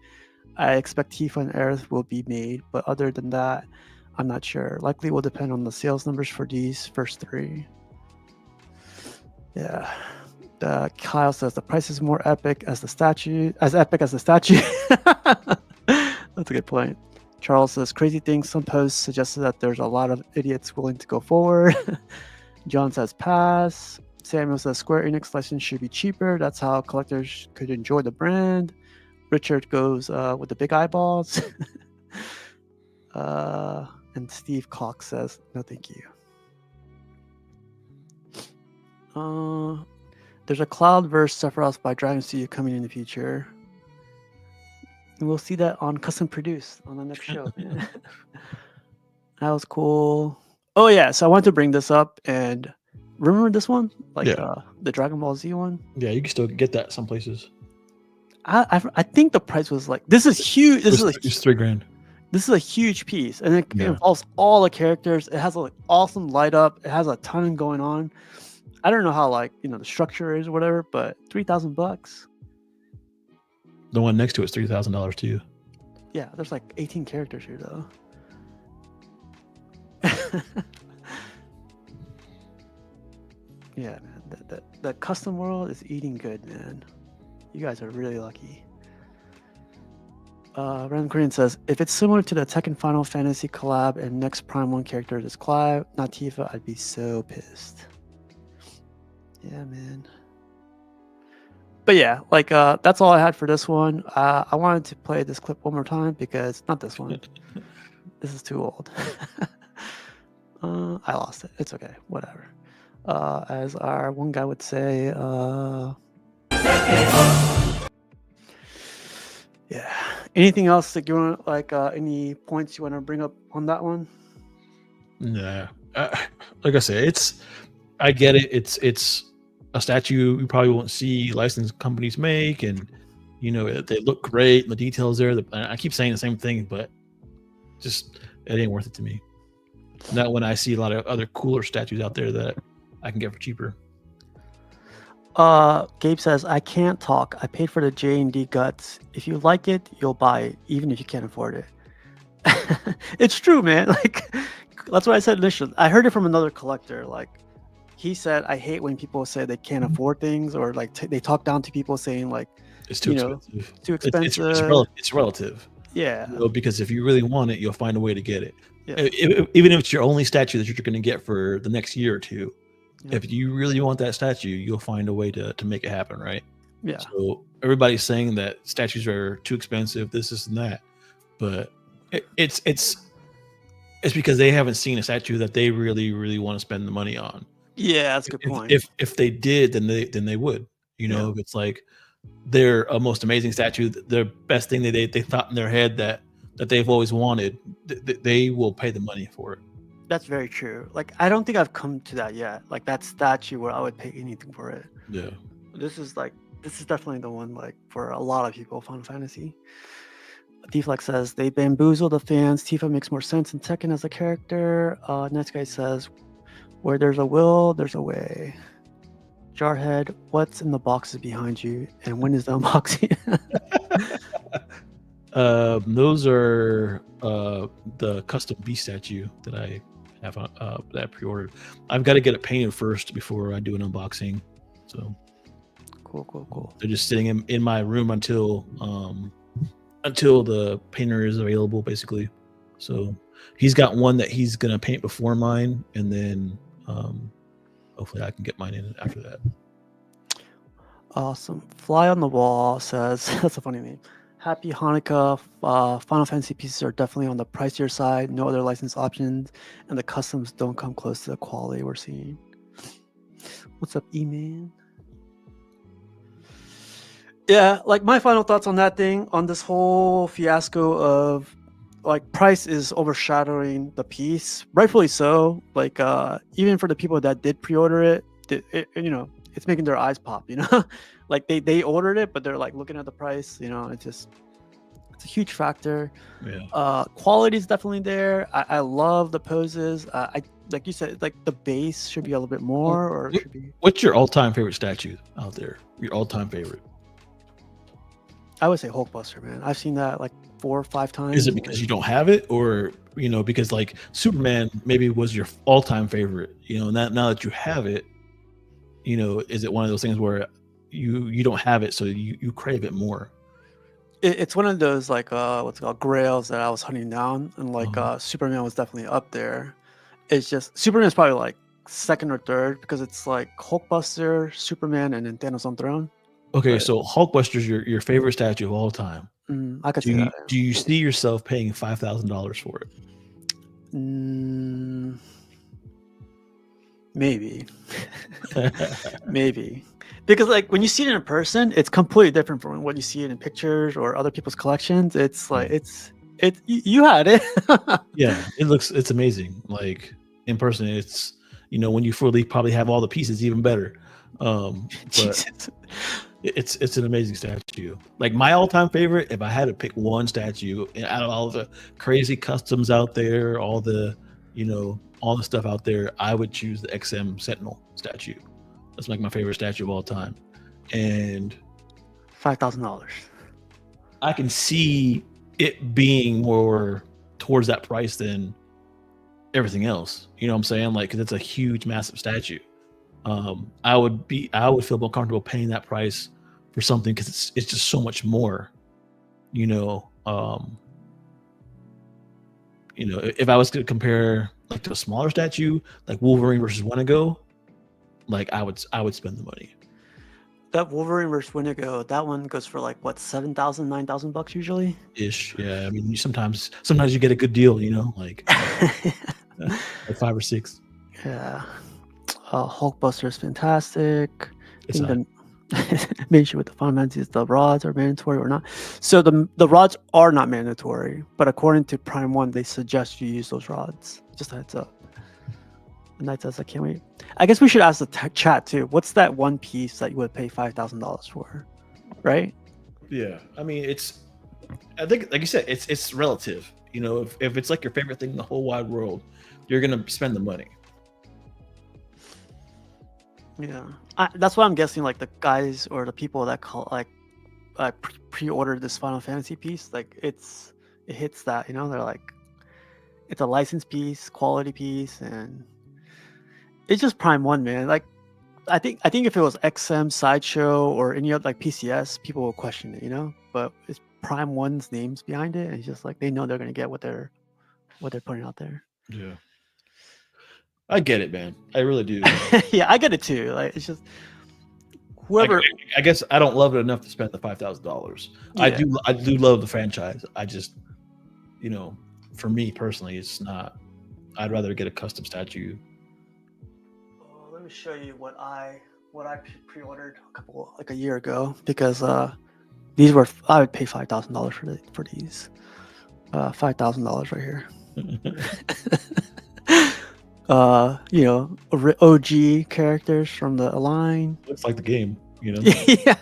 I expect Tifa and Aerith will be made, but other than that, I'm not sure. Likely will depend on the sales numbers for these first three. Yeah. Kyle says the price is more epic as the statue. That's a good point. Charles says crazy things. Some posts suggested that there's a lot of idiots willing to go forward. John says pass. Samuel says Square Enix license should be cheaper. That's how collectors could enjoy the brand. Richard goes with the big eyeballs. And Steve Cox says no thank you. There's a Cloud vs. Sephiroth by Dragon Studio coming in the future. And we'll see that on Custom Produced on the next show. That was cool. Oh yeah, so I wanted to bring this up, and remember this one? The Dragon Ball Z one? Yeah, you can still get that some places. I think the price was like, this is huge. It's $3,000. This is a huge piece, and it involves all the characters. It has an awesome light up. It has a ton going on. I don't know how the structure is or whatever, but $3,000. The one next to it's $3,000 too. Yeah, there's like 18 characters here though. Yeah, man, the custom world is eating good, man. You guys are really lucky. Random Korean says, if it's similar to the Tekken Final Fantasy collab and next Prime 1 character is Clive, not Tifa, I'd be so pissed. Yeah, man. But yeah, that's all I had for this one. I wanted to play this clip one more time because not this one. This is too old. I lost it. It's okay. Whatever. As our one guy would say, yeah. Anything else that you want, any points you want to bring up on that one? Nah. Like I said, I get it. It's a statue you probably won't see licensed companies make, and they look great and the details there. I keep saying the same thing, but just it ain't worth it to me. Not when I see a lot of other cooler statues out there that I can get for cheaper. Gabe says, I can't talk. I paid for the J&D guts. If you like it, you'll buy it, even if you can't afford it. It's true, man. That's what I said initially. I heard it from another collector. He said, I hate when people say they can't afford things, or they talk down to people saying it's too expensive. Too expensive. It's relative. Yeah. Because if you really want it, you'll find a way to get it. Yeah. Even if it's your only statue that you're going to get for the next year or two, yeah. If you really want that statue, you'll find a way to make it happen, right? Yeah. So everybody's saying that statues are too expensive, this and that, but it's because they haven't seen a statue that they really, really want to spend the money on. Yeah, that's a good point. If they did, then they would. If it's like they're a most amazing statue, the best thing they thought in their head that they've always wanted, they will pay the money for it. That's very true. I don't think I've come to that yet. That statue where I would pay anything for it. Yeah. This is definitely the one for a lot of people, Final Fantasy. Deflex says they bamboozle the fans. Tifa makes more sense in Tekken as a character. Next guy says, where there's a will, there's a way. Jarhead, what's in the boxes behind you, and when is the unboxing? Those are the custom beast statue that I have that I pre-ordered. I've got to get it painted first before I do an unboxing. So cool. They're just sitting in my room until the painter is available, basically. So he's got one that he's gonna paint before mine, and then hopefully I can get mine in after that. Awesome. Fly on the Wall says, that's a funny name. Happy Hanukkah. Final Fantasy pieces are definitely on the pricier side. No other license options, and the customs don't come close to the quality we're seeing. What's up, E-Man? Yeah, like my final thoughts on that thing, on this whole fiasco of like price is overshadowing the piece, rightfully so. Like even for the people that did pre-order it, you know, it's making their eyes pop. You know, like they ordered it, but they're like looking at the price. You know, it's a huge factor. Yeah. Quality is definitely there. I love the poses. I like you said, like the base should be a little bit more, or it should be. What's your all-time favorite statue out there? Your all-time favorite? I would say Hulkbuster, man. I've seen that like 4 or 5 times. Is it because you don't have it, or you know, because like Superman maybe was your all-time favorite? You know, now that you have it, you know, is it one of those things where you don't have it, so you crave it more? It's one of those like what's it called, grails that I was hunting down, and like Superman was definitely up there. It's just Superman is probably like second or third because it's like Hulkbuster, Superman, and then Thanos on Throne. Okay, But so Hulkbuster's your favorite statue of all time. I could say that. Do you see yourself paying $5,000 for it? Maybe. Maybe. Because like when you see it in person, it's completely different from what you see it in pictures or other people's collections. It's like you had it. Yeah, it's amazing. Like in person, it's, you know, when you fully probably have all the pieces, even better. But it's an amazing statue. Like my all-time favorite, if I had to pick one statue out of all the crazy customs out there, all the, you know, all the stuff out there, I would choose the XM Sentinel statue. That's like my favorite statue of all time. And $5,000. I can see it being more towards that price than everything else. You know what I'm saying? Like, 'cause it's a huge, massive statue. I would feel more comfortable paying that price for something because it's just so much more. You know, if I was to compare like to a smaller statue, like Wolverine versus Wendigo, like I would spend the money. That Wolverine versus Wendigo, that one goes for like what, $7,000, $9,000 usually. Ish, yeah. I mean, sometimes you get a good deal, you know, like like 5 or 6. Yeah. Hulkbuster is fantastic. It's main issue with the Final Fantasy is the rods are mandatory or not. So the rods are not mandatory, but according to Prime 1, they suggest you use those rods. Just a heads up. The Knight says, I can't wait. I guess we should ask the chat too. What's that one piece that you would pay $5,000 for? Right? Yeah. I mean, I think, like you said, it's relative. You know, if it's like your favorite thing in the whole wide world, you're going to spend the money. Yeah, that's what I'm guessing. Like the guys or the people that pre-ordered this Final Fantasy piece, like it hits that, you know, they're like, it's a licensed piece, quality piece, and it's just Prime 1, man. Like I think if it was XM Sideshow or any other like PCS, people will question it, you know. But it's Prime 1's names behind it, and it's just like they know they're gonna get what they're putting out there. Yeah. I get it, man. I really do. Yeah, I get it too. Like it's just whoever. I guess I don't love it enough to spend the $5,000. Yeah. I do love the franchise. I just, you know, for me personally, it's not. I'd rather get a custom statue. Let me show you what I pre-ordered a year ago, because these were, I would pay $5,000 for these. $5,000 right here. You know, OG characters from the line. Looks like the game, you know. Yeah.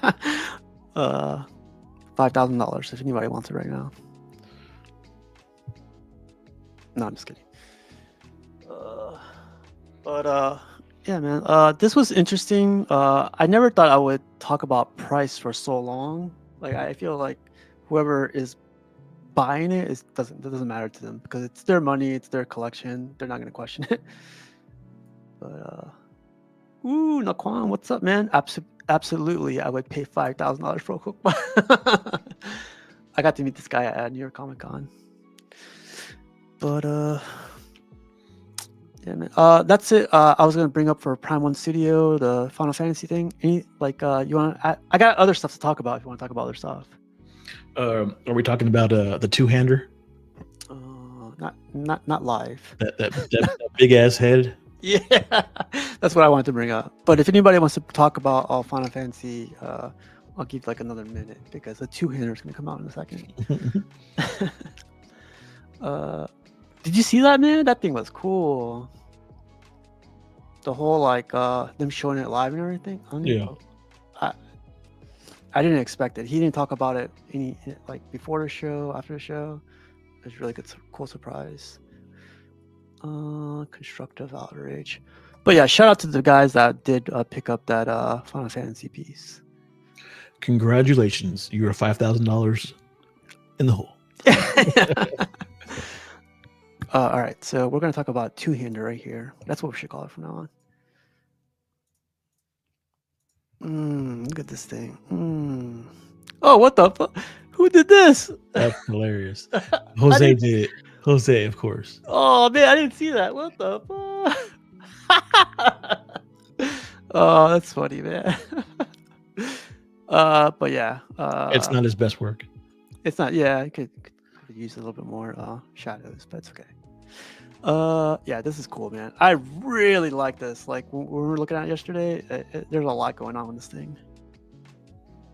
$5,000 if anybody wants it right now. No, I'm just kidding. Yeah, man. This was interesting. I never thought I would talk about price for so long. Like I feel like whoever is buying it doesn't matter to them, because it's their money, it's their collection. They're not gonna question it. But ooh, Naquan, what's up, man? Absolutely, I would pay $5,000 for a cookbook. I got to meet this guy at New York Comic Con. But yeah, man. That's it. I was gonna bring up for Prime 1 Studio, the Final Fantasy thing. You want? I got other stuff to talk about if you want to talk about other stuff. Are we talking about the two-hander? Not live. That big ass head. Yeah, that's what I wanted to bring up. But if anybody wants to talk about all Final Fantasy, I'll give like another minute because the two-hander is gonna come out in a second. Did you see that, man? That thing was cool. The whole like them showing it live and everything. Yeah. I didn't expect it. He didn't talk about it any like before the show, after the show. It was a really good, cool surprise. Constructive outrage. But yeah, shout out to the guys that did pick up that Final Fantasy piece. Congratulations, you're $5,000 in the hole. All right, so we're gonna talk about two-hander right here. That's what we should call it from now on. Look at this thing. Oh, what the fuck? Who did this? That's hilarious. Jose did it. Jose, of course. Oh man, I didn't see that. What the fuck? Oh, that's funny, man. But yeah, It's not his best work. It's not. Yeah, I could use a little bit more shadows, but it's okay. Yeah, this is cool, man. I really like this. Like when we were looking at it yesterday, there's a lot going on with this thing.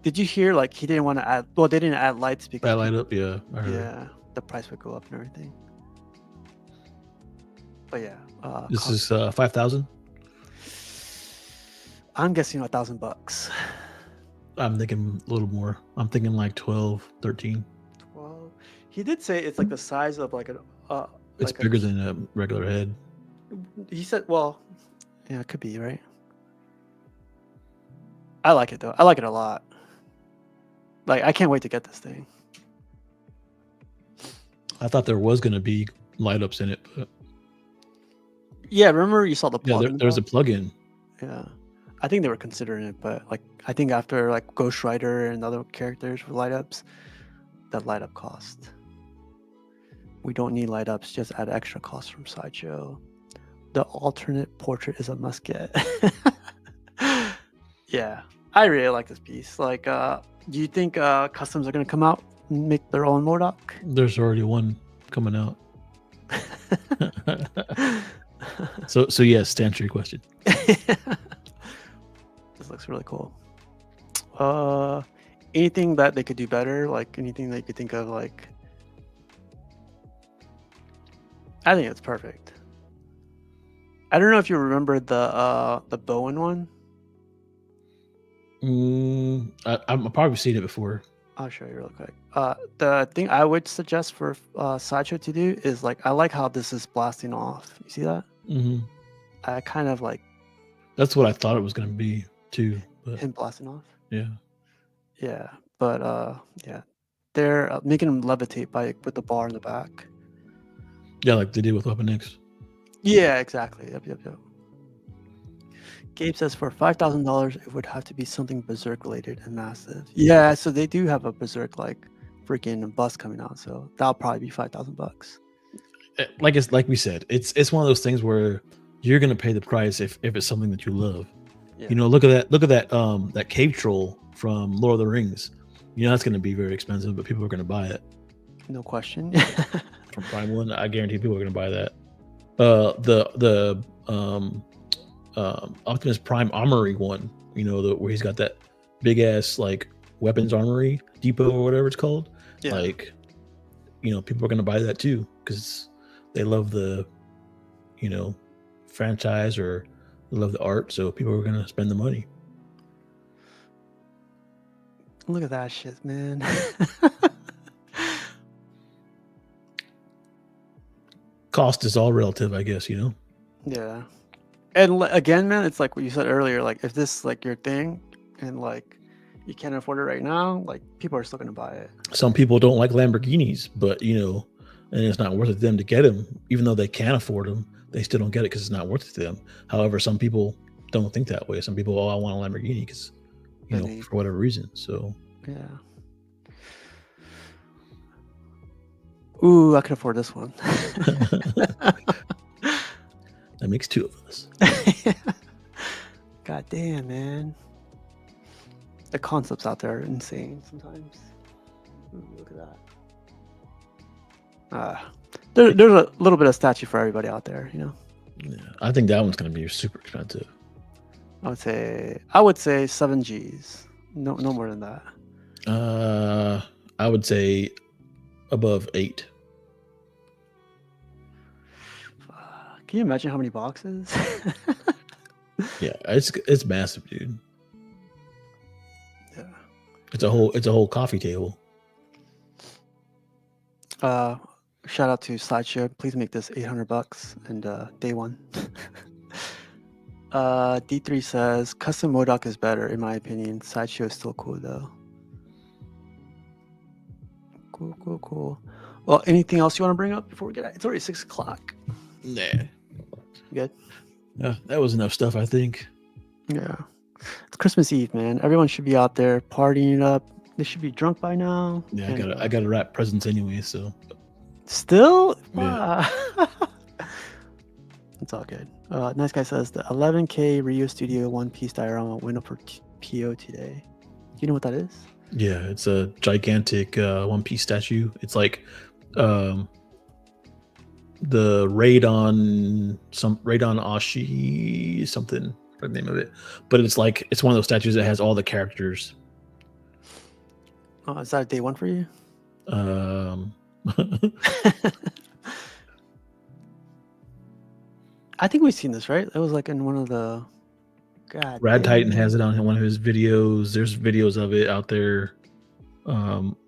Did you hear like he didn't want to add? Well, they didn't add lights because That light up, yeah. I heard yeah, the price would go up and everything. But yeah, this is 5,000. I'm guessing $1,000. I'm thinking a little more. I'm thinking like 12, 13. 12. He did say it's like the size of like a. It's like bigger than a regular head. He said, well, yeah, it could be, right? I like it though. I like it a lot. Like I can't wait to get this thing. I thought there was going to be light ups in it, but yeah, remember you saw the plug. yeah, there's a plug-in. Yeah, I think they were considering it, but like I think after like Ghost Rider and other characters with light ups, that light up cost. We don't need light ups, just add extra costs from Sideshow. The alternate portrait is a must get. Yeah, I really like this piece. Like, do you think customs are gonna come out and make their own Mordok? There's already one coming out. So yes, to answer your question. This looks really cool. Anything that they could do better? Like anything that you could think of? Like, I think it's perfect. I don't know if you remember the Bowen one. I've probably seen it before. I'll show you real quick. The thing I would suggest for Sideshow to do is like I like how this is blasting off. You see that? Mm-hmm. I kind of like. That's what I thought it was going to be too. But him blasting off. yeah. Yeah, but yeah, they're making him levitate with the bar in the back. Yeah, like they did with Weapon X. Yeah, exactly. Yep. Gabe says for $5,000, it would have to be something Berserk related and massive. Yeah, so they do have a Berserk like freaking bus coming out, so that'll probably be $5,000. Like we said, it's one of those things where you're gonna pay the price if it's something that you love. Yeah. You know, look at that cave troll from Lord of the Rings. You know that's gonna be very expensive, but people are gonna buy it. No question. From Prime One, I guarantee people are gonna buy that. The Optimus Prime Armory one, you know, where he's got that big ass like weapons armory depot or whatever it's called. Yeah. Like, you know, people are gonna buy that too because they love the, you know, franchise or they love the art, so people are gonna spend the money. Look at that shit, man. Cost is all relative, I guess, you know. Yeah. And again, man, it's like what you said earlier. Like, if this like your thing, and like you can't afford it right now, like people are still gonna buy it. Some people don't like Lamborghinis, but you know, and it's not worth it to them to get them, even though they can afford them. They still don't get it because it's not worth it to them. However, some people don't think that way. Some people, I want a Lamborghini because, you know, for whatever reason. So yeah. Ooh, I could afford this one. That makes two of us. God damn, man. The concepts out there are insane sometimes. Ooh, look at that. There's a little bit of statue for everybody out there, you know. Yeah, I think that one's going to be super expensive. I would say 7 Gs. No more than that. I would say above 8. Can you imagine how many boxes? Yeah, it's massive, dude. Yeah. It's a whole coffee table. Shout out to Sideshow. Please make this $800 and day one. D3 says custom Modoc is better in my opinion. Sideshow is still cool though. Cool. Well, anything else you want to bring up before we get out? It's already 6 o'clock. Nah. Good. Yeah, that was enough stuff, I think. Yeah. It's Christmas Eve, man. Everyone should be out there partying it up. They should be drunk by now. Yeah, I gotta wrap presents anyway, so. Still? Yeah. It's all good. Nice guy says the 11K Rio Studio One Piece diorama went up for PO today. Do you know what that is? Yeah, it's a gigantic One Piece statue. It's like the Raidon Ashi something, the name of it. But it's one of those statues that has all the characters. Oh, is that a day one for you? I think we've seen this, right? It was like in one of the. God. Rad Titan has it on one of his videos. There's videos of it out there.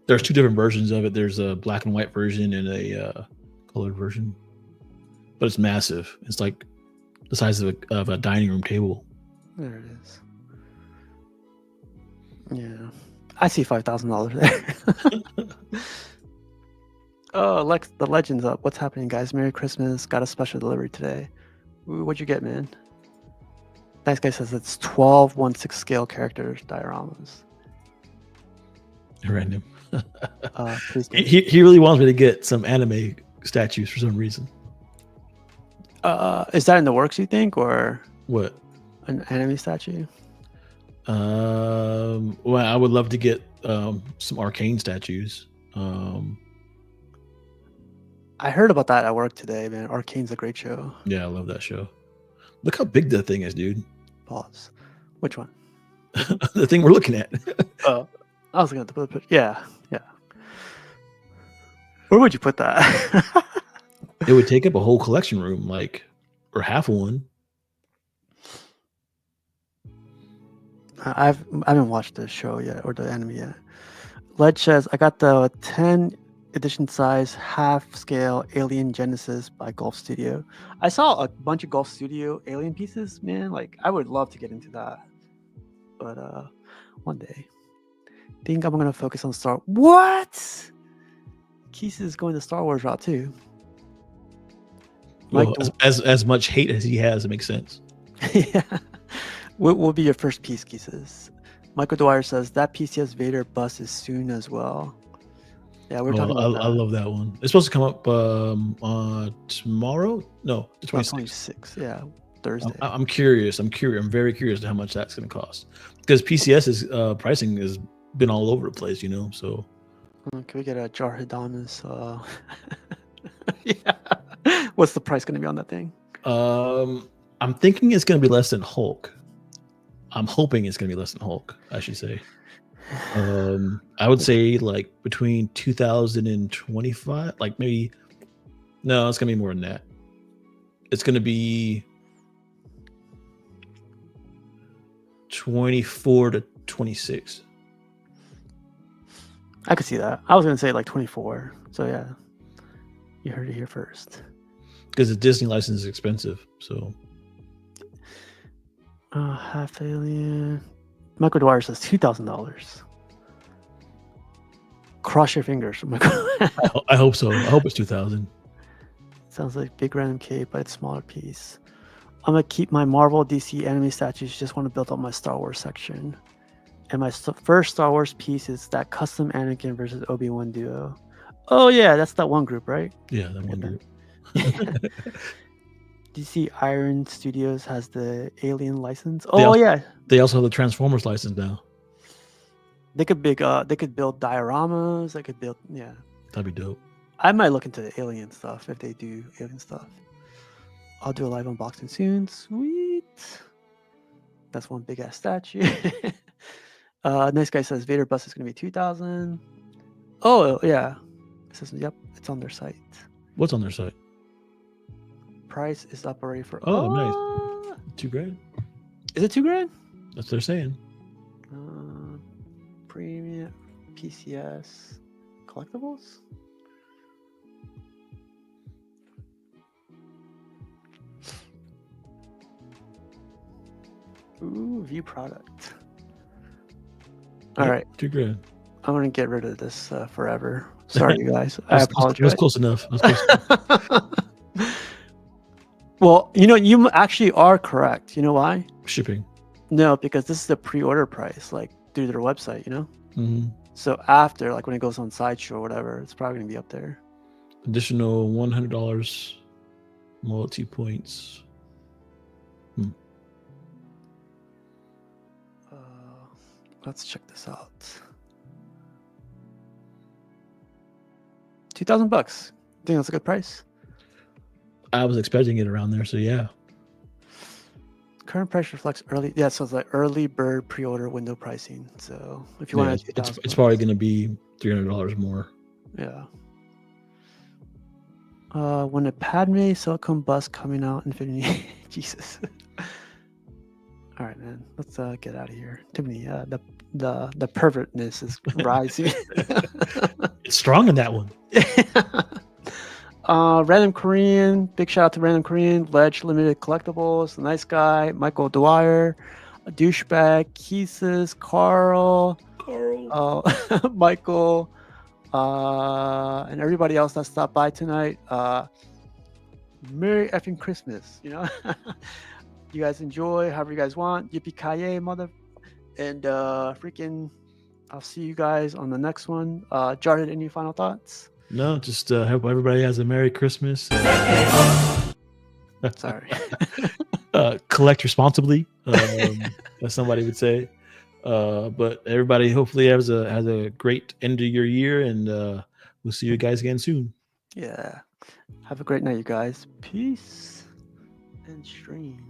There's 2 different versions of it. There's a black and white version and a colored version. But it's massive. It's like the size of a dining room table. There it is. Yeah, I see $5,000 there. Oh, Lex, the legend's up. What's happening, guys? Merry Christmas. Got a special delivery today. Ooh, what'd you get, man? Nice guy says it's 12 1/6 scale characters dioramas. Random. Please he really wants me to get some anime statues for some reason. Is that in the works, you think, or what? An anime statue? Well, I would love to get some Arcane statues. I heard about that at work today, man. Arcane's a great show. Yeah, I love that show. Look how big that thing is, dude. Pause. Which one? The thing we're looking at. Oh, I was looking at the yeah. Where would you put that? It would take up a whole collection room, or half of one. I haven't watched the show yet or the anime yet. Ledge says I got the 10 edition size half scale Alien Genesis by Gulf Studio. I saw a bunch of Gulf Studio Alien pieces, man. I would love to get into that, but one day. Think I'm gonna focus on What? Keith is going the Star Wars route too. Well, as much hate as he has, it makes sense. Yeah. What will be your first piece, Keith? Michael Dwyer says that PCS Vader bus is soon as well. Yeah, we're talking about that. I love that one. It's supposed to come up tomorrow? No, the 26th. Yeah, Thursday. I'm curious. I'm very curious to how much that's going to cost, because PCS's pricing has been all over the place, so. Can we get a Jar Hadamas? Yeah. What's the price going to be on that thing? I'm thinking it's going to be less than Hulk. I'm hoping it's going to be less than Hulk, I should say. I would say between 2025, maybe. No, it's going to be more than that. It's going to be 24 to 26. I could see that. I was going to say 24. So yeah, you heard it here first. Because the Disney license is expensive, so. Half Alien. Michael Dwyer says $2,000. Cross your fingers, Michael. I hope so. I hope it's 2,000. Sounds like big random cape, but it's smaller piece. I'm gonna keep my Marvel, DC, anime statues. Just want to build up my Star Wars section. And my first Star Wars piece is that custom Anakin versus Obi-Wan duo. Oh yeah, that's that one group, right? Yeah, that one group. DC Iron Studios has the Alien license. Yeah. They also have the Transformers license now. They could build dioramas. They could build, yeah. That'd be dope. I might look into the Alien stuff if they do Alien stuff. I'll do a live unboxing soon. Sweet. That's one big ass statue. Nice guy says Vader bus is going to be 2,000. Oh yeah, it says yep, it's on their site. What's on their site? Price is up already for nice. $2,000. Is it $2,000? That's what they're saying. Premium PCS collectibles. Ooh, view product. All right, $2,000. I'm gonna get rid of this forever. Sorry, you guys. I apologize. That's close enough. Well, you actually are correct. You know why? Shipping. No, because this is the pre-order price, like through their website. Mm-hmm. So after, like when it goes on Sideshow or whatever, it's probably gonna be up there. Additional $100 loyalty points. Let's check this out. $2,000. Think that's a good price? I was expecting it around there, so yeah. Current price reflects early. Yeah, so it's like early bird pre-order window pricing. So if you want to, it's probably going to be $300 more. Yeah. When a Padme Silicon bus coming out, Infinity. Jesus. All right, man. Let's get out of here. Too many. The pervertness is rising. It's strong in that one. Random Korean. Big shout out to Random Korean. Ledge Limited Collectibles. The nice guy. Michael Dwyer. A douchebag. Keeses. Carl. Michael. And everybody else that stopped by tonight. Merry effing Christmas. You guys enjoy however you guys want. Yippee-ki-yay, mother. And freaking, I'll see you guys on the next one. Jared, any final thoughts? No, just hope everybody has a Merry Christmas. Sorry. Collect responsibly, as somebody would say. But everybody hopefully has a great end of your year, and we'll see you guys again soon. Yeah. Have a great night, you guys. Peace and stream.